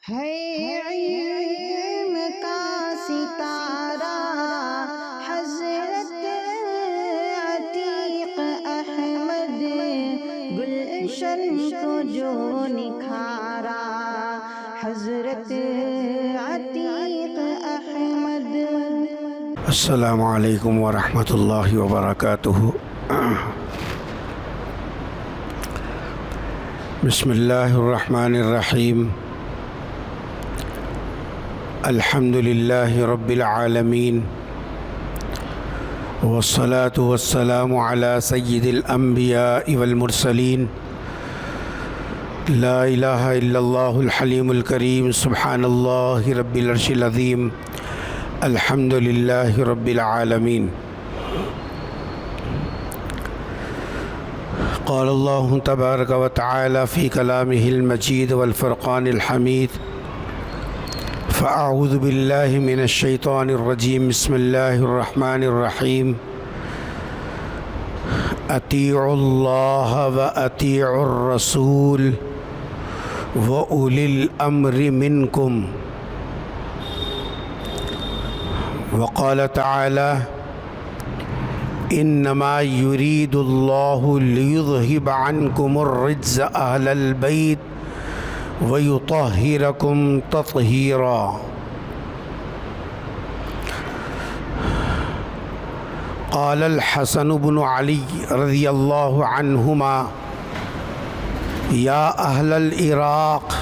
ہے علم کا ستارہ حضرت عتیق احمد، گلشن کو جو نکھارا حضرت عتیق احمد۔ السلام علیکم ورحمۃ اللہ وبرکاتہ۔ بسم اللہ الرحمن الرحیم۔ الحمد للہ رب العالمین، والصلاة والسلام علی سید الانبیاء والمرسلین۔ لا الہ الا اللہ الحلیم الکریم، سبحان اللہ رب العرش العظیم، الحمد للہ رب العالمین۔ قال اللہ تبارک و تعالی فی کلامہ المجید والفرقان الحمید، فاعوذ باللہ من الشیطان الرجیم، بسم اللہ الرحمن الرحیم۔ اطیعوا اللہ واطیعوا الرسول واولی الامر منکم۔ وقال تعالی انما یرید اللہ لیذہب عنکم الرجز اہل البیت ویطہرکم تطہیرا۔ قال الحسن بن علی رضی اللہ عنہما یا اہل العراق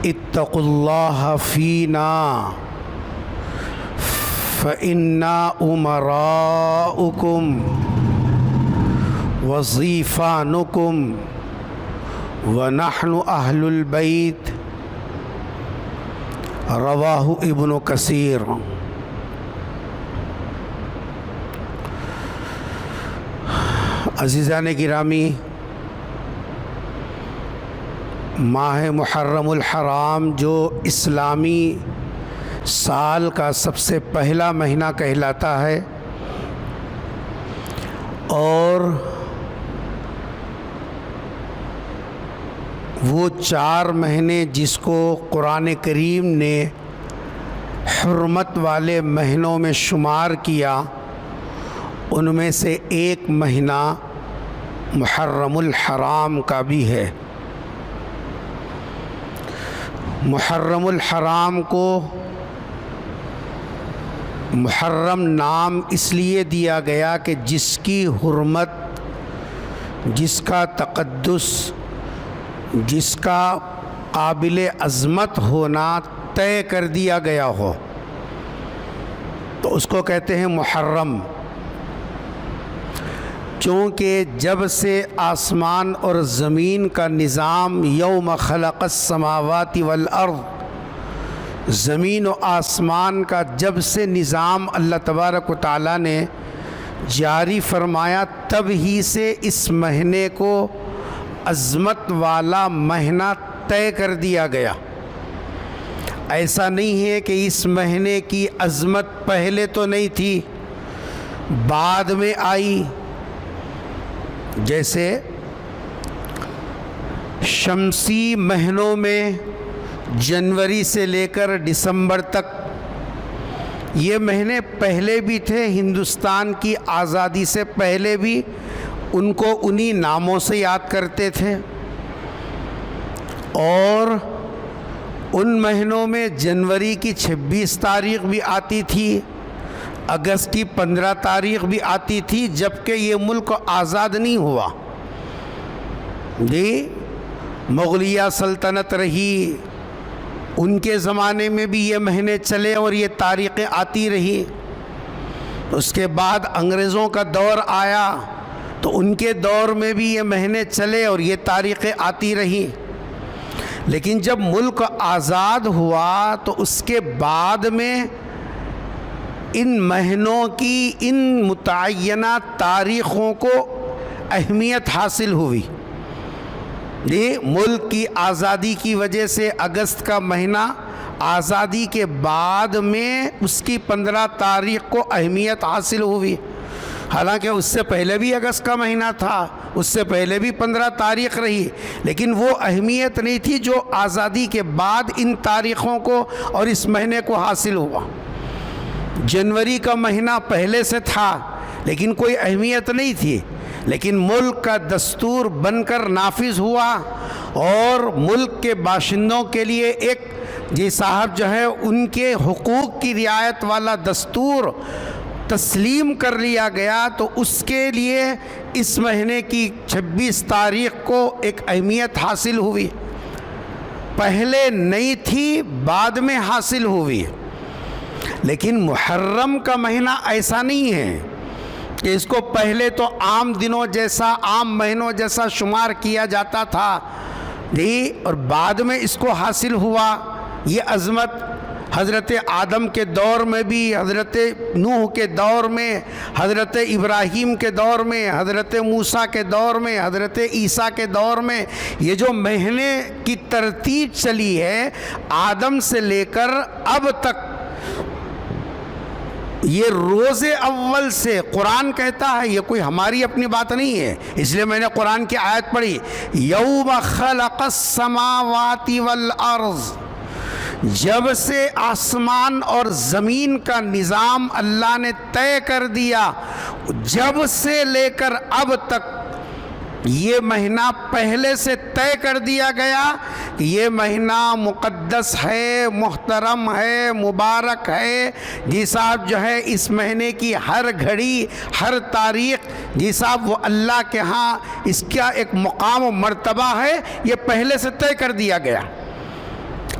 اتقوا اللہ فینا فإنا أمراؤكم وضيفانكم ونحن أهل البيت۔ رواہ ابن کثیر۔ عزیزان گرامی، ماہ محرم الحرام جو اسلامی سال کا سب سے پہلا مہینہ کہلاتا ہے، اور وہ 4 مہینے جس کو قرآن کریم نے حرمت والے مہینوں میں شمار کیا، ان میں سے ایک مہینہ محرم الحرام کا بھی ہے۔ محرم الحرام کو محرم نام اس لیے دیا گیا کہ جس کی حرمت، جس کا تقدس، جس کا قابل عظمت ہونا طے کر دیا گیا ہو، تو اس کو کہتے ہیں محرم۔ چونکہ جب سے آسمان اور زمین کا نظام یوم خلق السماوات والارض، زمین و آسمان کا جب سے نظام اللہ تبارک و تعالیٰ نے جاری فرمایا، تب ہی سے اس مہینے کو عظمت والا مہینہ طے کر دیا گیا۔ ایسا نہیں ہے کہ اس مہینے کی عظمت پہلے تو نہیں تھی، بعد میں آئی۔ جیسے شمسی مہینوں میں جنوری سے لے کر دسمبر تک، یہ مہینے پہلے بھی تھے، ہندوستان کی آزادی سے پہلے بھی ان کو انہی ناموں سے یاد کرتے تھے۔ اور ان مہینوں میں جنوری کی 26 تاریخ بھی آتی تھی، اگست کی 15 تاریخ بھی آتی تھی، جبکہ یہ ملک آزاد نہیں ہوا۔ جی، مغلیہ سلطنت رہی، ان کے زمانے میں بھی یہ مہینے چلے اور یہ تاریخیں آتی رہی۔ اس کے بعد انگریزوں کا دور آیا تو ان کے دور میں بھی یہ مہینے چلے اور یہ تاریخیں آتی رہی۔ لیکن جب ملک آزاد ہوا تو اس کے بعد میں ان مہینوں کی، ان متعینہ تاریخوں کو اہمیت حاصل ہوئی۔ یہ ملک کی آزادی کی وجہ سے اگست کا مہینہ آزادی کے بعد میں اس کی 15 تاریخ کو اہمیت حاصل ہوئی، حالانکہ اس سے پہلے بھی اگست کا مہینہ تھا اس سے پہلے بھی 15 تاریخ رہی، لیکن وہ اہمیت نہیں تھی جو آزادی کے بعد ان تاریخوں کو اور اس مہینے کو حاصل ہوا۔ جنوری کا مہینہ پہلے سے تھا لیکن کوئی اہمیت نہیں تھی، لیکن ملک کا دستور بن کر نافذ ہوا اور ملک کے باشندوں کے لیے ایک جی صاحب جو ہے ان کے حقوق کی رعایت والا دستور تسلیم کر لیا گیا، تو اس کے لیے اس مہینے کی 26 تاریخ کو ایک اہمیت حاصل ہوئی۔ پہلے نہیں تھی، بعد میں حاصل ہوئی۔ لیکن محرم کا مہینہ ایسا نہیں ہے کہ اس کو پہلے تو عام دنوں جیسا، عام مہینوں جیسا شمار کیا جاتا تھا جی، اور بعد میں اس کو حاصل ہوا۔ یہ عظمت حضرت آدم کے دور میں بھی، حضرت نوح کے دور میں، حضرت ابراہیم کے دور میں، حضرت موسیٰ کے دور میں، حضرت عیسیٰ کے دور میں، یہ جو مہینے کی ترتیب چلی ہے آدم سے لے کر اب تک، یہ روز اول سے قرآن کہتا ہے، یہ کوئی ہماری اپنی بات نہیں ہے، اس لیے میں نے قرآن کی آیت پڑھی، یوم خلق السماوات والارض، جب سے آسمان اور زمین کا نظام اللہ نے طے کر دیا، جب سے لے کر اب تک یہ مہینہ پہلے سے طے کر دیا گیا کہ یہ مہینہ مقدس ہے، محترم ہے، مبارک ہے جی صاحب، جو ہے اس مہینے کی ہر گھڑی، ہر تاریخ جی صاحب وہ اللہ کے ہاں اس کا ایک مقام و مرتبہ ہے، یہ پہلے سے طے کر دیا گیا۔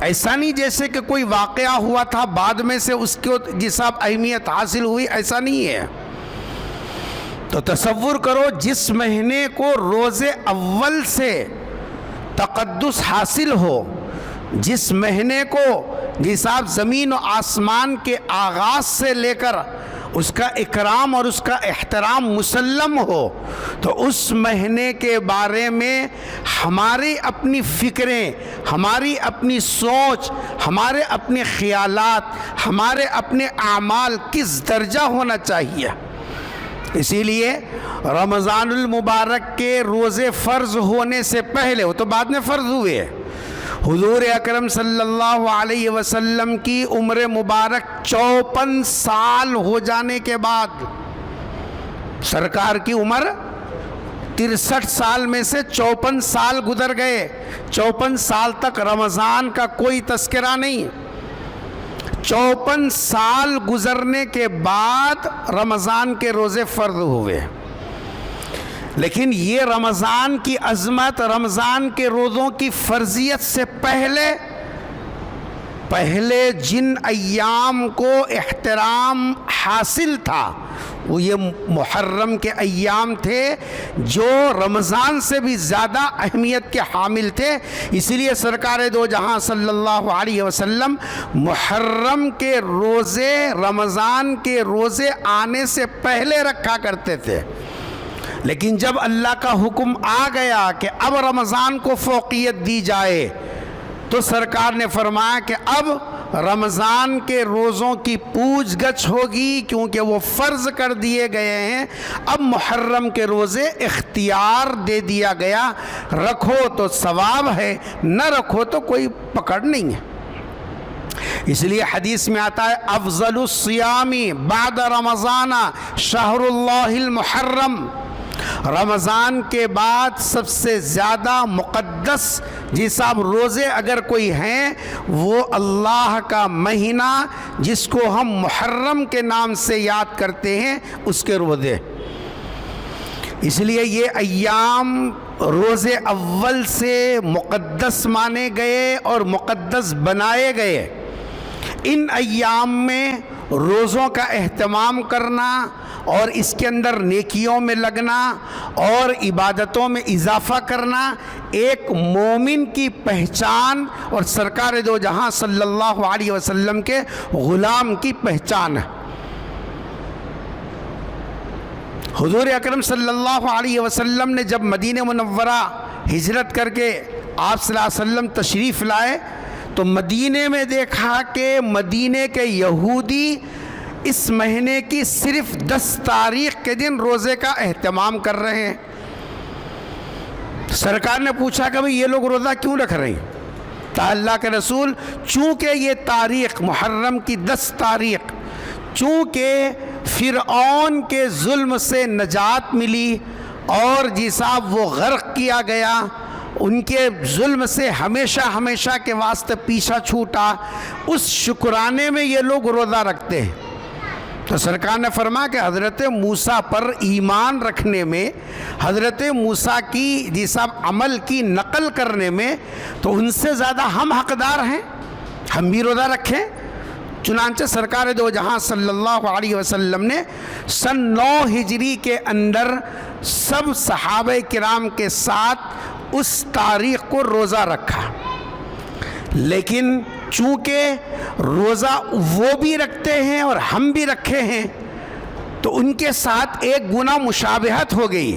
ایسا نہیں جیسے کہ کوئی واقعہ ہوا تھا بعد میں سے اس کو جی صاحب اہمیت حاصل ہوئی، ایسا نہیں ہے۔ تو تصور کرو جس مہینے کو روز اول سے تقدس حاصل ہو، جس مہینے کو جی صاحب زمین و آسمان کے آغاز سے لے کر اس کا اکرام اور اس کا احترام مسلم ہو، تو اس مہینے کے بارے میں ہماری اپنی فکریں، ہماری اپنی سوچ، ہمارے اپنے خیالات، ہمارے اپنے اعمال کس درجہ ہونا چاہیے۔ اسی لیے رمضان المبارک کے روزے فرض ہونے سے پہلے، وہ تو بعد میں فرض ہوئے، حضور اکرم صلی اللہ علیہ وسلم کی عمر مبارک 54 سال ہو جانے کے بعد، سرکار کی عمر 63 سال میں سے 54 سال گزر گئے، 54 سال تک رمضان کا کوئی تذکرہ نہیں۔ 54 سال گزرنے کے بعد رمضان کے روزے فرض ہوئے، لیکن یہ رمضان کی عظمت، رمضان کے روزوں کی فرضیت سے پہلے جن ایام کو احترام حاصل تھا وہ یہ محرم کے ایام تھے جو رمضان سے بھی زیادہ اہمیت کے حامل تھے۔ اسی لیے سرکار دو جہاں صلی اللہ علیہ وسلم محرم کے روزے رمضان کے روزے آنے سے پہلے رکھا کرتے تھے، لیکن جب اللہ کا حکم آ گیا کہ اب رمضان کو فوقیت دی جائے تو سرکار نے فرمایا کہ اب رمضان کے روزوں کی پوچھ گچھ ہوگی، کیونکہ وہ فرض کر دیے گئے ہیں۔ اب محرم کے روزے اختیار دے دیا گیا، رکھو تو ثواب ہے، نہ رکھو تو کوئی پکڑ نہیں ہے۔ اس لیے حدیث میں آتا ہے افضل الصیام بعد رمضان شہر اللہ المحرم، رمضان کے بعد سب سے زیادہ مقدس جی صاحب روزے اگر کوئی ہیں وہ اللہ کا مہینہ جس کو ہم محرم کے نام سے یاد کرتے ہیں اس کے روزے۔ اس لیے یہ ایام روز اول سے مقدس مانے گئے اور مقدس بنائے گئے۔ ان ایام میں روزوں کا اہتمام کرنا اور اس کے اندر نیکیوں میں لگنا اور عبادتوں میں اضافہ کرنا ایک مومن کی پہچان اور سرکار دو جہاں صلی اللہ علیہ وسلم کے غلام کی پہچان ہے۔ حضور اکرم صلی اللہ علیہ وسلم نے جب مدینہ منورہ ہجرت کر کے آپ صلی اللہ علیہ وسلم تشریف لائے تو مدینے میں دیکھا کہ مدینے کے یہودی اس مہینے کی صرف 10 تاریخ کے دن روزے کا اہتمام کر رہے ہیں۔ سرکار نے پوچھا کہ بھئی یہ لوگ روزہ کیوں رکھ رہے ہیں؟ تو اللہ کے رسول چونکہ یہ تاریخ محرم کی 10 تاریخ چونکہ فرعون کے ظلم سے نجات ملی اور جی صاحب وہ غرق کیا گیا، ان کے ظلم سے ہمیشہ ہمیشہ کے واسطے پیچھا چھوٹا، اس شکرانے میں یہ لوگ روزہ رکھتے ہیں۔ تو سرکار نے فرمایا کہ حضرت موسیٰ پر ایمان رکھنے میں، حضرت موسیٰ کی جی صاحب عمل کی نقل کرنے میں تو ان سے زیادہ ہم حقدار ہیں، ہم بھی روزہ رکھیں۔ چنانچہ سرکار دو جہاں صلی اللہ علیہ وسلم نے سن 9 ہجری کے اندر سب صحابہ کرام کے ساتھ اس تاریخ کو روزہ رکھا، لیکن چونکہ روزہ وہ بھی رکھتے ہیں اور ہم بھی رکھے ہیں تو ان کے ساتھ ایک گناہ مشابہت ہو گئی،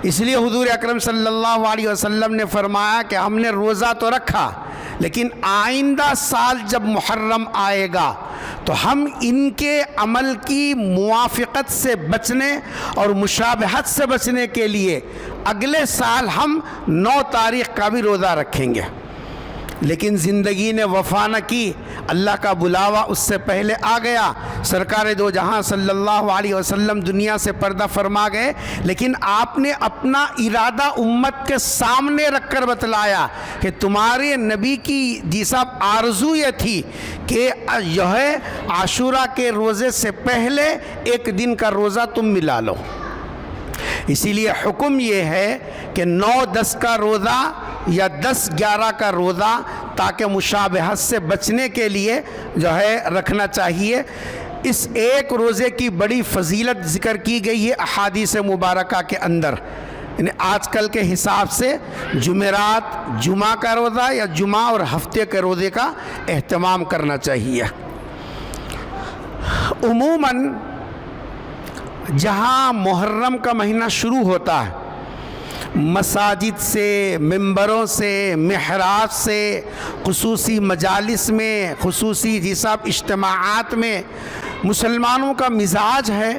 اس لیے حضور اکرم صلی اللہ علیہ وسلم نے فرمایا کہ ہم نے روزہ تو رکھا لیکن آئندہ سال جب محرم آئے گا تو ہم ان کے عمل کی موافقت سے بچنے اور مشابہت سے بچنے کے لیے اگلے سال ہم 9 تاریخ کا بھی روزہ رکھیں گے۔ لیکن زندگی نے وفا نہ کی، اللہ کا بلاوا اس سے پہلے آ گیا، سرکار دو جہاں صلی اللہ علیہ وسلم دنیا سے پردہ فرما گئے، لیکن آپ نے اپنا ارادہ امت کے سامنے رکھ کر بتلایا کہ تمہارے نبی کی جی صاحب آرزو یہ تھی کہ جو ہے عاشورہ کے روزے سے پہلے ایک دن کا روزہ تم ملا لو۔ اسی لیے حکم یہ ہے کہ 9-10 کا روزہ یا 10-11 کا روزہ تاکہ مشابہت سے بچنے کے لیے جو ہے رکھنا چاہیے۔ اس ایک روزے کی بڑی فضیلت ذکر کی گئی ہے احادیث مبارکہ کے اندر، یعنی آج کل کے حساب سے جمعرات جمعہ کا روزہ یا جمعہ اور ہفتے کے روزے کا اہتمام کرنا چاہیے۔ عموماً جہاں محرم کا مہینہ شروع ہوتا ہے، مساجد سے، ممبروں سے، محراب سے، خصوصی مجالس میں، خصوصی جی صاحب اجتماعات میں مسلمانوں کا مزاج ہے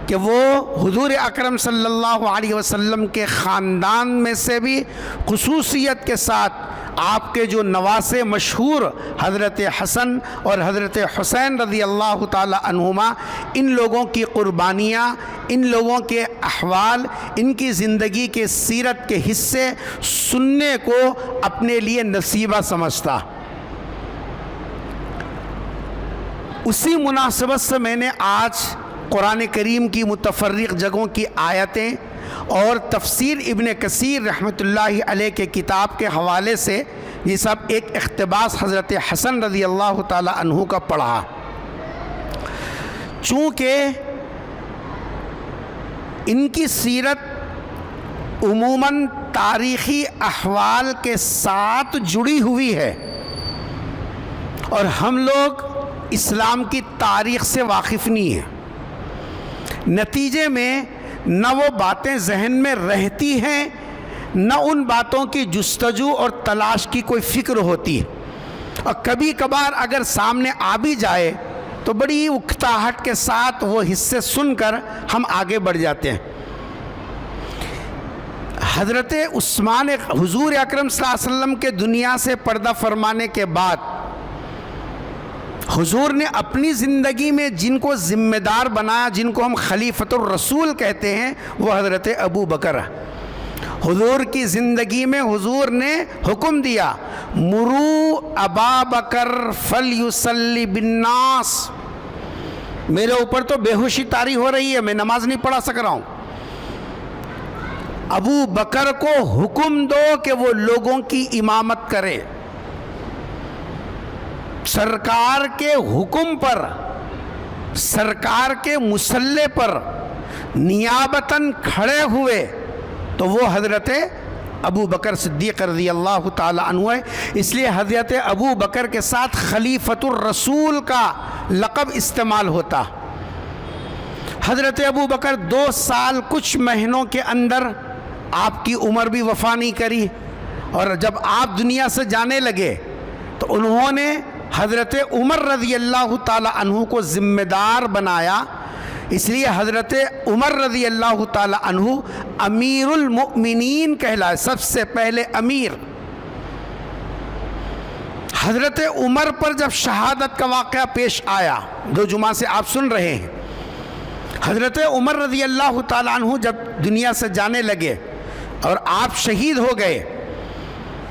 کہ وہ حضور اکرم صلی اللہ علیہ وسلم کے خاندان میں سے بھی خصوصیت کے ساتھ آپ کے جو نواسے مشہور حضرت حسن اور حضرت حسین رضی اللہ تعالی عنہما، ان لوگوں کی قربانیاں، ان لوگوں کے احوال، ان کی زندگی کے سیرت کے حصے سننے کو اپنے لیے نصیبہ سمجھتا۔ اسی مناسبت سے میں نے آج قرآن کریم کی متفرق جگہوں کی آیتیں اور تفسیر ابن کثیر رحمۃ اللہ علیہ کے کتاب کے حوالے سے یہ سب ایک اقتباس حضرت حسن رضی اللہ تعالی عنہ کا پڑھا۔ چونکہ ان کی سیرت عموماً تاریخی احوال کے ساتھ جڑی ہوئی ہے اور ہم لوگ اسلام کی تاریخ سے واقف نہیں ہیں، نتیجے میں نہ وہ باتیں ذہن میں رہتی ہیں، نہ ان باتوں کی جستجو اور تلاش کی کوئی فکر ہوتی ہے، اور کبھی کبھار اگر سامنے آ بھی جائے تو بڑی اکتاہٹ کے ساتھ وہ حصے سن کر ہم آگے بڑھ جاتے ہیں۔ حضرت عثمان حضور اکرم صلی اللہ علیہ وسلم کے دنیا سے پردہ فرمانے کے بعد حضور نے اپنی زندگی میں جن کو ذمہ دار بنایا، جن کو ہم خلیفۃ الرسول کہتے ہیں، وہ حضرت ابو بکر۔ حضور کی زندگی میں حضور نے حکم دیا، مرو ابا بکر فلیصلی بالناس، میرے اوپر تو بے ہوشی طاری ہو رہی ہے، میں نماز نہیں پڑھا سک رہا ہوں، ابو بکر کو حکم دو کہ وہ لوگوں کی امامت کرے۔ سرکار کے حکم پر، سرکار کے مصلی پر نیابتاً کھڑے ہوئے تو وہ حضرت ابو بکر صدیق رضی اللہ تعالی عنہ ہے۔ اس لیے حضرت ابو بکر کے ساتھ خلیفۃ الرسول کا لقب استعمال ہوتا۔ حضرت ابو بکر 2 سال کچھ مہینوں کے اندر آپ کی عمر بھی وفا نہیں کری، اور جب آپ دنیا سے جانے لگے تو انہوں نے حضرت عمر رضی اللہ تعالی عنہ کو ذمہ دار بنایا اس لیے حضرت عمر رضی اللہ تعالی عنہ امیر المؤمنین کہلائے، سب سے پہلے امیر۔ حضرت عمر پر جب شہادت کا واقعہ پیش آیا، 2 جمعہ سے آپ سن رہے ہیں، حضرت عمر رضی اللہ تعالیٰ عنہ جب دنیا سے جانے لگے اور آپ شہید ہو گئے،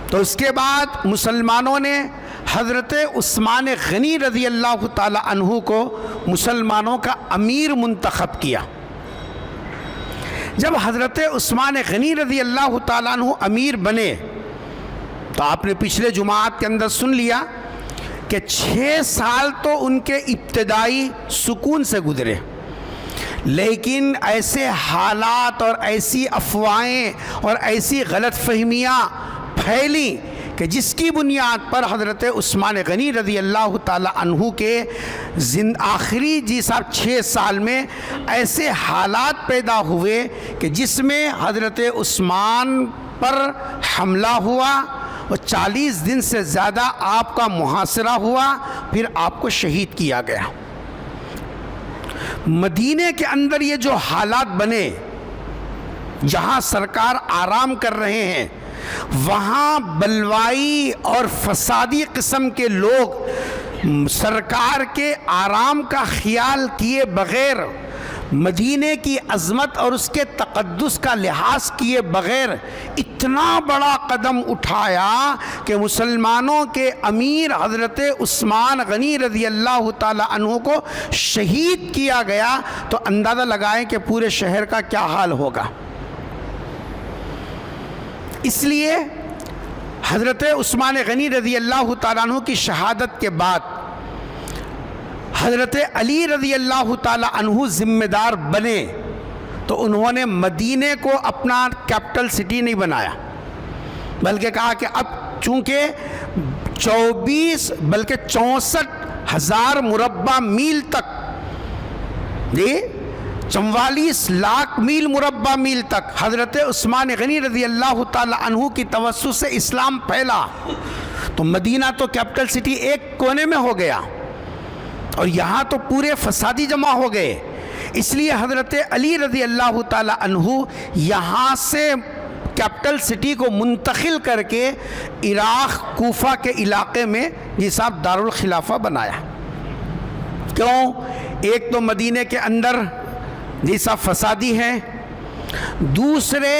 تو اس کے بعد مسلمانوں نے حضرت عثمان غنی رضی اللہ تعالیٰ عنہ کو مسلمانوں کا امیر منتخب کیا۔ جب حضرت عثمان غنی رضی اللہ تعالیٰ عنہ امیر بنے تو آپ نے پچھلے جمعات کے اندر سن لیا کہ 6 سال تو ان کے ابتدائی سکون سے گزرے، لیکن ایسے حالات اور ایسی افواہیں اور ایسی غلط فہمیاں پھیلی کہ جس کی بنیاد پر حضرت عثمان غنی رضی اللہ تعالی عنہ کے آخری 6 سال میں ایسے حالات پیدا ہوئے کہ جس میں حضرت عثمان پر حملہ ہوا اور 40 دن سے زیادہ آپ کا محاصرہ ہوا، پھر آپ کو شہید کیا گیا۔ مدینے کے اندر یہ جو حالات بنے، جہاں سرکار آرام کر رہے ہیں، وہاں بلوائی اور فسادی قسم کے لوگ سرکار کے آرام کا خیال کیے بغیر، مدینے کی عظمت اور اس کے تقدس کا لحاظ کیے بغیر اتنا بڑا قدم اٹھایا کہ مسلمانوں کے امیر حضرت عثمان غنی رضی اللہ تعالی عنہ کو شہید کیا گیا، تو اندازہ لگائیں کہ پورے شہر کا کیا حال ہوگا۔ اس لیے حضرت عثمان غنی رضی اللہ تعالیٰ عنہ کی شہادت کے بعد حضرت علی رضی اللہ تعالیٰ عنہ ذمہ دار بنے، تو انہوں نے مدینے کو اپنا کیپٹل سٹی نہیں بنایا، بلکہ کہا کہ اب چونکہ 24 بلکہ 64,000 مربع میل تک، 44 لاکھ میل مربع میل تک حضرت عثمان غنی رضی اللہ تعالی عنہ کی توسط سے اسلام پھیلا، تو مدینہ تو کیپٹل سٹی ایک کونے میں ہو گیا اور یہاں تو پورے فسادی جمع ہو گئے۔ اس لیے حضرت علی رضی اللہ تعالی عنہ یہاں سے کیپٹل سٹی کو منتقل کر کے عراق کوفہ کے علاقے میں صاحب دارالخلافہ بنایا۔ کیوں؟ ایک تو مدینے کے اندر صاحب فسادی ہیں، دوسرے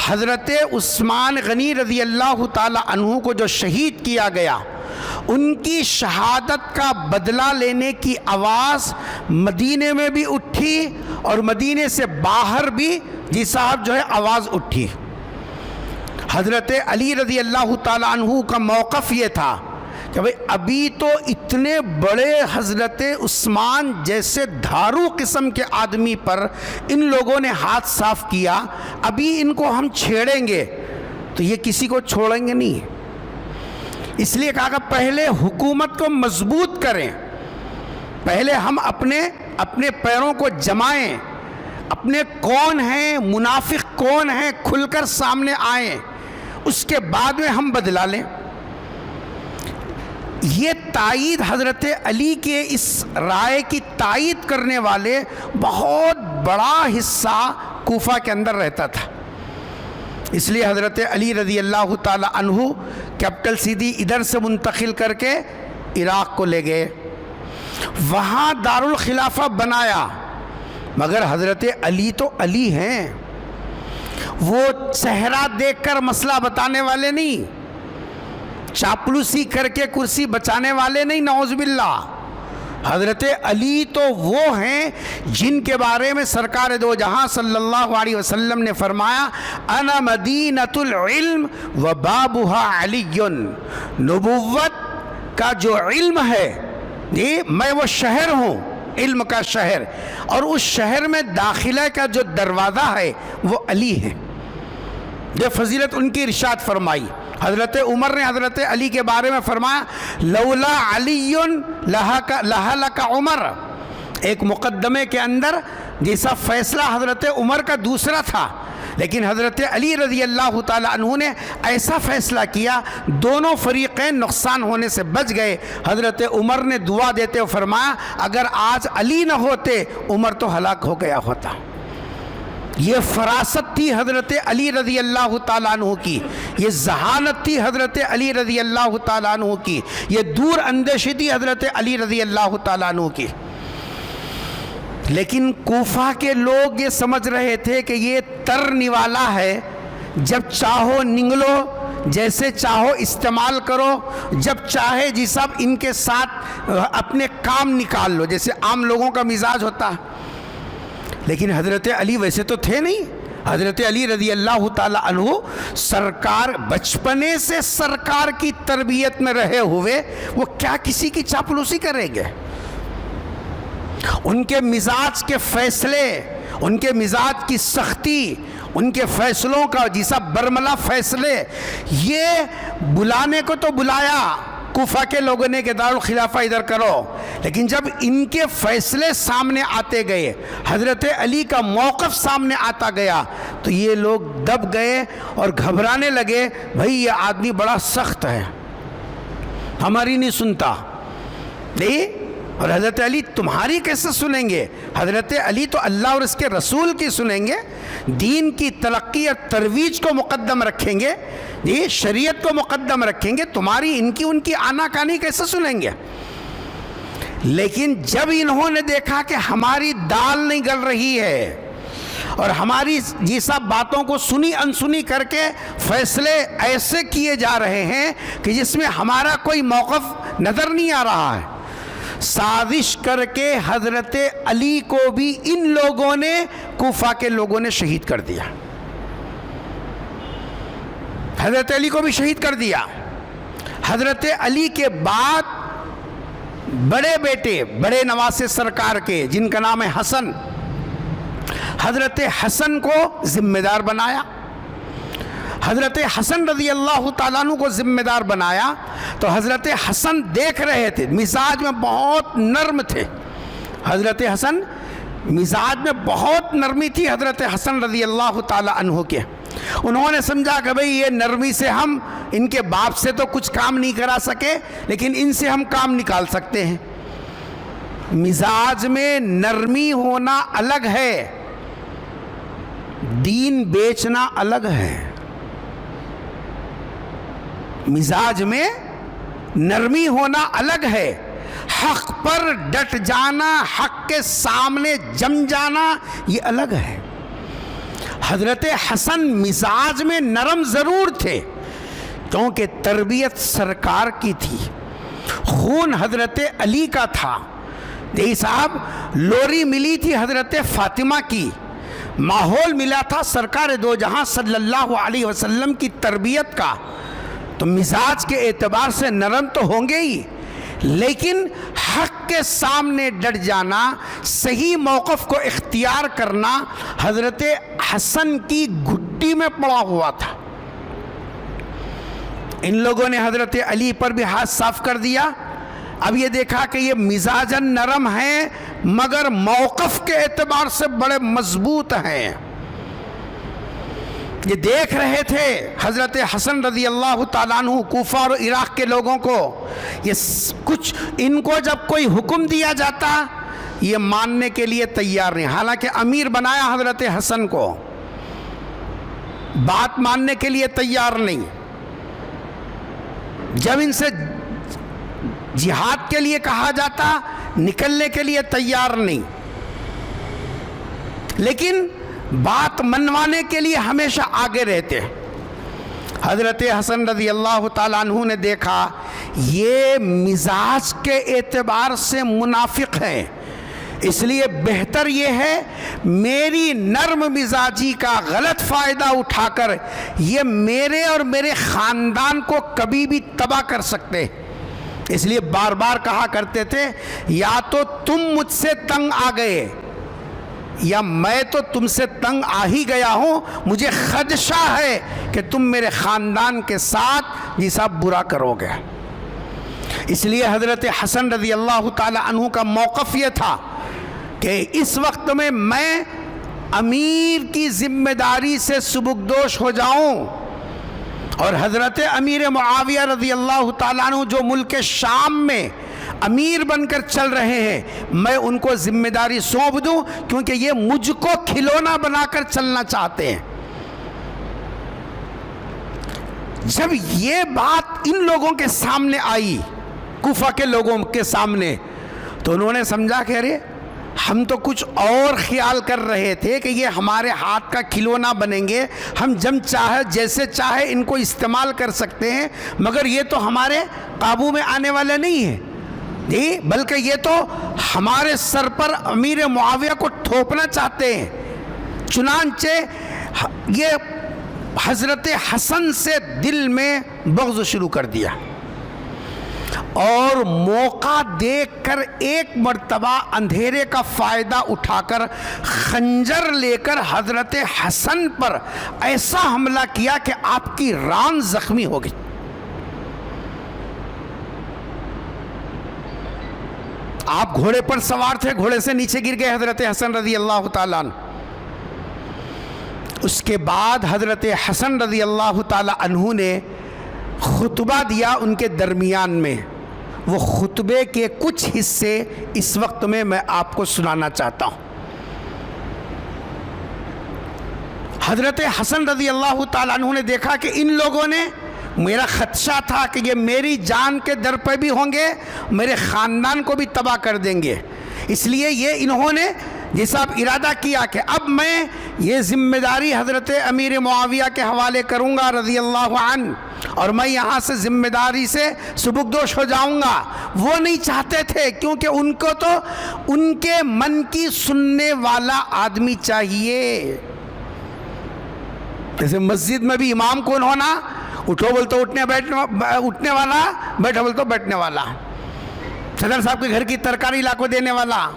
حضرت عثمان غنی رضی اللہ تعالی عنہ کو جو شہید کیا گیا، ان کی شہادت کا بدلہ لینے کی آواز مدینے میں بھی اٹھی اور مدینے سے باہر بھی صاحب آواز اٹھی۔ حضرت علی رضی اللہ تعالی عنہ کا موقف یہ تھا کہ بھئی ابھی تو اتنے بڑے حضرت عثمان جیسے دھارو قسم کے آدمی پر ان لوگوں نے ہاتھ صاف کیا، ابھی ان کو ہم چھیڑیں گے تو یہ کسی کو چھوڑیں گے نہیں۔ اس لیے کہا کہ پہلے حکومت کو مضبوط کریں، پہلے ہم اپنے پیروں کو جمائیں، اپنے کون ہیں منافق کون ہیں کھل کر سامنے آئیں، اس کے بعد میں ہم بدلا لیں۔ یہ تائید حضرت علی کے اس رائے کی تائید کرنے والے بہت بڑا حصہ کوفہ کے اندر رہتا تھا۔ اس لیے حضرت علی رضی اللہ تعالی عنہ کیپٹل سٹی ادھر سے منتقل کر کے عراق کو لے گئے، وہاں دارالخلافہ بنایا، مگر حضرت علی تو علی ہیں، وہ چہرہ دیکھ کر مسئلہ بتانے والے نہیں، چاپلوسی کر کے کرسی بچانے والے نہیں، نعوذ باللہ۔ حضرت علی تو وہ ہیں جن کے بارے میں سرکار دو جہاں صلی اللہ علیہ وسلم نے فرمایا انا مدینۃ العلم و بابها علی، نبوت کا جو علم ہے میں وہ شہر ہوں، علم کا شہر، اور اس شہر میں داخلہ کا جو دروازہ ہے وہ علی ہے۔ یہ فضیلت ان کی ارشاد فرمائی۔ حضرت عمر نے حضرت علی کے بارے میں فرمایا لولا علی لہلک عمر، ایک مقدمے کے اندر جیسا فیصلہ حضرت عمر کا دوسرا تھا لیکن حضرت علی رضی اللہ تعالیٰ عنہ نے ایسا فیصلہ کیا، دونوں فریقین نقصان ہونے سے بچ گئے۔ حضرت عمر نے دعا دیتے ہوئے فرمایا اگر آج علی نہ ہوتے عمر تو ہلاک ہو گیا ہوتا۔ یہ فراست تھی حضرت علی رضی اللہ تعالیٰ عنہ کی، یہ ذہانت تھی حضرت علی رضی اللہ تعالیٰ عنہ کی، یہ دور اندیشی تھی حضرت علی رضی اللہ تعالیٰ عنہ کی۔ لیکن کوفہ کے لوگ یہ سمجھ رہے تھے کہ یہ تر نوالا ہے، جب چاہو نگلو، جیسے چاہو استعمال کرو، جب چاہے جی صاحب ان کے ساتھ اپنے کام نکال لو، جیسے عام لوگوں کا مزاج ہوتا ہے۔ لیکن حضرت علی ویسے تو تھے نہیں۔ حضرت علی رضی اللہ تعالیٰ عنہ سرکار بچپنے سے سرکار کی تربیت میں رہے ہوئے وہ کیا کسی کی چاپلوسی کریں گے؟ ان کے مزاج کے فیصلے، ان کے مزاج کی سختی، ان کے فیصلوں کا جیسا برملا فیصلے، یہ بلانے کو تو بلایا کوفہ کے لوگوں نے کہ دارالخلافہ ادھر کرو، لیکن جب ان کے فیصلے سامنے آتے گئے، حضرت علی کا موقف سامنے آتا گیا تو یہ لوگ دب گئے اور گھبرانے لگے، بھئی یہ آدمی بڑا سخت ہے، ہماری نہیں سنتا، نہیں، اور حضرت علی تمہاری کیسے سنیں گے؟ حضرت علی تو اللہ اور اس کے رسول کی سنیں گے، دین کی ترقی اور ترویج کو مقدم رکھیں گے، یہ شریعت کو مقدم رکھیں گے، تمہاری ان کی آنا کانی کیسے سنیں گے؟ لیکن جب انہوں نے دیکھا کہ ہماری دال نہیں گل رہی ہے اور ہماری یہ سب باتوں کو سنی انسنی کر کے فیصلے ایسے کیے جا رہے ہیں کہ جس میں ہمارا کوئی موقف نظر نہیں آ رہا ہے، سازش کر کے حضرت علی کو بھی ان لوگوں نے، کوفہ کے لوگوں نے شہید کر دیا، حضرت علی کو بھی شہید کر دیا۔ حضرت علی کے بعد بڑے بیٹے، بڑے نواسے سرکار کے، جن کا نام ہے حسن، حضرت حسن کو ذمہ دار بنایا۔ حضرت حسن رضی اللہ تعالیٰ عنہ کو ذمہ دار بنایا تو حضرت حسن دیکھ رہے تھے، مزاج میں بہت نرم تھے، حضرت حسن مزاج میں بہت نرمی تھی حضرت حسن رضی اللہ تعالیٰ عنہ کے۔ انہوں نے سمجھا کہ بھئی یہ نرمی سے ہم ان کے باپ سے تو کچھ کام نہیں کرا سکے، لیکن ان سے ہم کام نکال سکتے ہیں۔ مزاج میں نرمی ہونا الگ ہے، دین بیچنا الگ ہے۔ مزاج میں نرمی ہونا الگ ہے، حق پر ڈٹ جانا، حق کے سامنے جم جانا، یہ الگ ہے۔ حضرت حسن مزاج میں نرم ضرور تھے کیونکہ تربیت سرکار کی تھی، خون حضرت علی کا تھا، یہی صاحب لوری ملی تھی حضرت فاطمہ کی، ماحول ملا تھا سرکار دو جہاں صلی اللہ علیہ وسلم کی تربیت کا، تو مزاج کے اعتبار سے نرم تو ہوں گے ہی، لیکن حق کے سامنے ڈٹ جانا، صحیح موقف کو اختیار کرنا حضرت حسن کی گھٹی میں پڑا ہوا تھا۔ ان لوگوں نے حضرت علی پر بھی ہاتھ صاف کر دیا۔ اب یہ دیکھا کہ یہ مزاجن نرم ہیں مگر موقف کے اعتبار سے بڑے مضبوط ہیں۔ یہ دیکھ رہے تھے حضرت حسن رضی اللہ تعالیٰ عنہ کوفہ اور عراق کے لوگوں کو، یہ کچھ ان کو جب کوئی حکم دیا جاتا یہ ماننے کے لیے تیار نہیں، حالانکہ امیر بنایا حضرت حسن کو، بات ماننے کے لیے تیار نہیں۔ جب ان سے جہاد کے لیے کہا جاتا نکلنے کے لیے تیار نہیں، لیکن بات منوانے کے لیے ہمیشہ آگے رہتے۔ حضرت حسن رضی اللہ تعالیٰ عنہ نے دیکھا یہ مزاج کے اعتبار سے منافق ہیں، اس لیے بہتر یہ ہے میری نرم مزاجی کا غلط فائدہ اٹھا کر یہ میرے اور میرے خاندان کو کبھی بھی تباہ کر سکتے، اس لیے بار بار کہا کرتے تھے یا تو تم مجھ سے تنگ آ گئے یا میں تو تم سے تنگ آ ہی گیا ہوں، مجھے خدشہ ہے کہ تم میرے خاندان کے ساتھ یہ سب برا کرو گے۔ اس لیے حضرت حسن رضی اللہ تعالی عنہ کا موقف یہ تھا کہ اس وقت میں امیر کی ذمہ داری سے سبکدوش ہو جاؤں اور حضرت امیر معاویہ رضی اللہ تعالیٰ عنہ جو ملک شام میں امیر بن کر چل رہے ہیں، میں ان کو ذمہ داری سونپ دوں، کیونکہ یہ مجھ کو کھلونا بنا کر چلنا چاہتے ہیں۔ جب یہ بات ان لوگوں کے سامنے آئی، کوفہ کے لوگوں کے سامنے، تو انہوں نے سمجھا کہ ارے ہم تو کچھ اور خیال کر رہے تھے کہ یہ ہمارے ہاتھ کا کھلونا بنیں گے، ہم جیسے چاہے ان کو استعمال کر سکتے ہیں، مگر یہ تو ہمارے قابو میں آنے والے نہیں ہیں جی، بلکہ یہ تو ہمارے سر پر امیر معاویہ کو تھوپنا چاہتے ہیں۔ چنانچہ یہ حضرت حسن سے دل میں بغض شروع کر دیا اور موقع دیکھ کر ایک مرتبہ اندھیرے کا فائدہ اٹھا کر خنجر لے کر حضرت حسن پر ایسا حملہ کیا کہ آپ کی ران زخمی ہو گئی۔ آپ گھوڑے پر سوار تھے، گھوڑے سے نیچے گر گئے حضرت حسن رضی اللہ تعالیٰ عنہ۔ اس کے بعد حضرت حسن رضی اللہ تعالیٰ عنہ نے خطبہ دیا ان کے درمیان میں۔ وہ خطبے کے کچھ حصے اس وقت میں آپ کو سنانا چاہتا ہوں۔ حضرت حسن رضی اللہ تعالیٰ عنہ نے دیکھا کہ ان لوگوں نے، میرا خدشہ تھا کہ یہ میری جان کے در پہ بھی ہوں گے، میرے خاندان کو بھی تباہ کر دیں گے، اس لیے انہوں نے جیسا ارادہ کیا کہ اب میں یہ ذمہ داری حضرت امیر معاویہ کے حوالے کروں گا رضی اللہ عنہ، اور میں یہاں سے ذمہ داری سے سبکدوش ہو جاؤں گا۔ وہ نہیں چاہتے تھے، کیونکہ ان کو تو ان کے من کی سننے والا آدمی چاہیے۔ جیسے مسجد میں بھی امام کون ہونا؟ اٹھو بول تو اٹھنے والا، بیٹھو بول تو بیٹھنے والا، صدر صاحب کے گھر کی ترکاری لا کو دینے والا،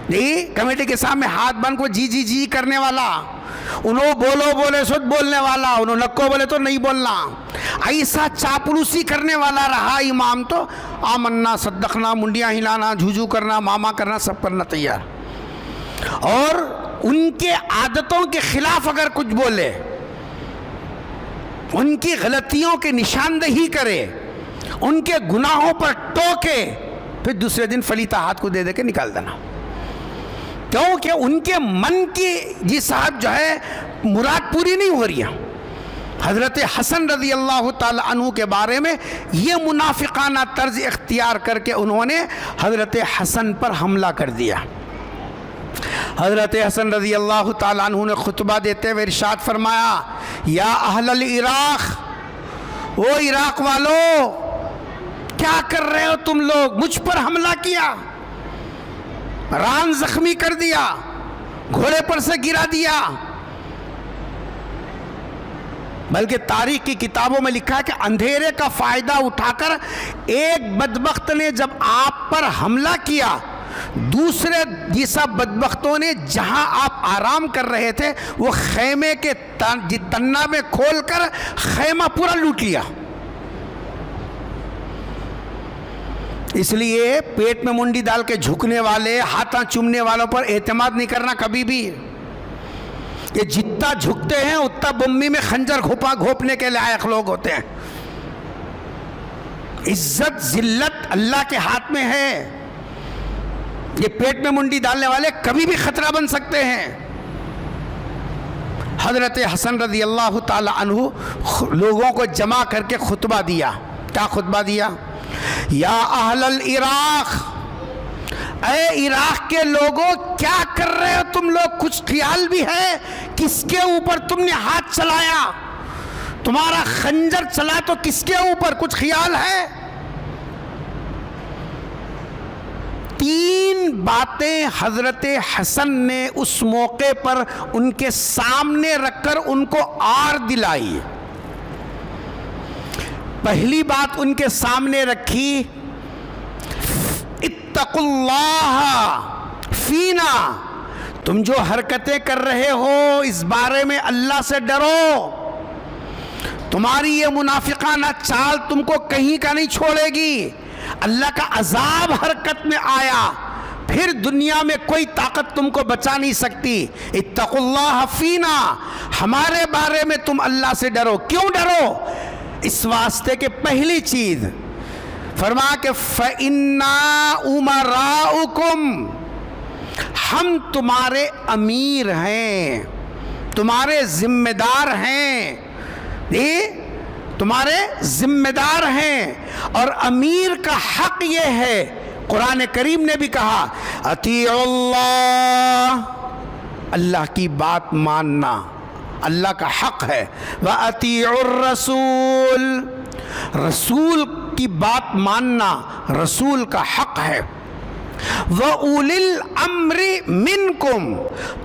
جی کمیٹی کے سامنے ہاتھ بن کو جی جی جی کرنے والا، انہوں بولے سو بولنے والا، انہوں نکو بولے تو نہیں بولنا، ایسا چاپلوسی کرنے والا رہا امام تو آمنا صدقنا، منڈیاں ہلانا، جھوجو کرنا، ماما کرنا، سب کرنا تیار۔ اور ان کے عادتوں کے خلاف اگر کچھ بولے، ان کی غلطیوں کی نشاندہی کرے، ان کے گناہوں پر ٹوکے، پھر دوسرے دن فلیتا ہاتھ کو دے دے کے نکال دینا، کیونکہ ان کے من کی جی صاحب جو ہے مراد پوری نہیں ہو رہی ہے۔ حضرت حسن رضی اللہ تعالی عنہ کے بارے میں یہ منافقانہ طرز اختیار کر کے انہوں نے حضرت حسن پر حملہ کر دیا۔ حضرت حسن رضی اللہ تعالی عنہ نے خطبہ دیتے ہوئے ارشاد فرمایا، یا اہل العراق، او عراق والو، کیا کر رہے ہو تم لوگ؟ مجھ پر حملہ کیا، ران زخمی کر دیا، گھوڑے پر سے گرا دیا، بلکہ تاریخ کی کتابوں میں لکھا ہے کہ اندھیرے کا فائدہ اٹھا کر ایک بدبخت نے جب آپ پر حملہ کیا، دوسرے جیسا بدبختوں نے جہاں آپ آرام کر رہے تھے وہ خیمے کے تنہ میں کھول کر خیمہ پورا لوٹ لیا۔ اس لیے پیٹ میں منڈی ڈال کے جھکنے والے، ہاتھاں چومنے والوں پر اعتماد نہیں کرنا کبھی بھی۔ یہ جتنا جھکتے ہیں اتنا بمی میں خنجر گھوپنے کے لائق لوگ ہوتے ہیں۔ عزت ذلت اللہ کے ہاتھ میں ہے، یہ پیٹ میں منڈی ڈالنے والے کبھی بھی خطرہ بن سکتے ہیں۔ حضرت حسن رضی اللہ تعالی عنہ لوگوں کو جمع کر کے خطبہ دیا۔ کیا خطبہ دیا؟ یا اہل العراق، اے عراق کے لوگوں، کیا کر رہے ہو تم لوگ؟ کچھ خیال بھی ہے کس کے اوپر تم نے ہاتھ چلایا؟ تمہارا خنجر چلا تو کس کے اوپر؟ کچھ خیال ہے؟ تین باتیں حضرت حسن نے اس موقع پر ان کے سامنے رکھ کر ان کو آر دلائی۔ پہلی بات ان کے سامنے رکھی، اتقوا اللہ فینا، تم جو حرکتیں کر رہے ہو اس بارے میں اللہ سے ڈرو، تمہاری یہ منافقانہ چال تم کو کہیں کا نہیں چھوڑے گی۔ اللہ کا عذاب حرکت میں آیا، پھر دنیا میں کوئی طاقت تم کو بچا نہیں سکتی. اتقوا اللہ فینا، ہمارے بارے میں تم اللہ سے ڈرو. کیوں ڈرو؟ اس واسطے کہ پہلی چیز فرما کہ فَإِنَّا أُمَرَاؤُكُمْ، ہم تمہارے امیر ہیں، تمہارے ذمہ دار ہیں، تمہارے ذمہ دار ہیں. اور امیر کا حق یہ ہے، قرآن کریم نے بھی کہا اطیعوا اللہ، اللہ کی بات ماننا اللہ کا حق ہے. وَأَطِيعُوا الرَّسُولَ، رسول کی بات ماننا رسول کا حق ہے. وَأُولِي الْأَمْرِ مِنْكُمْ،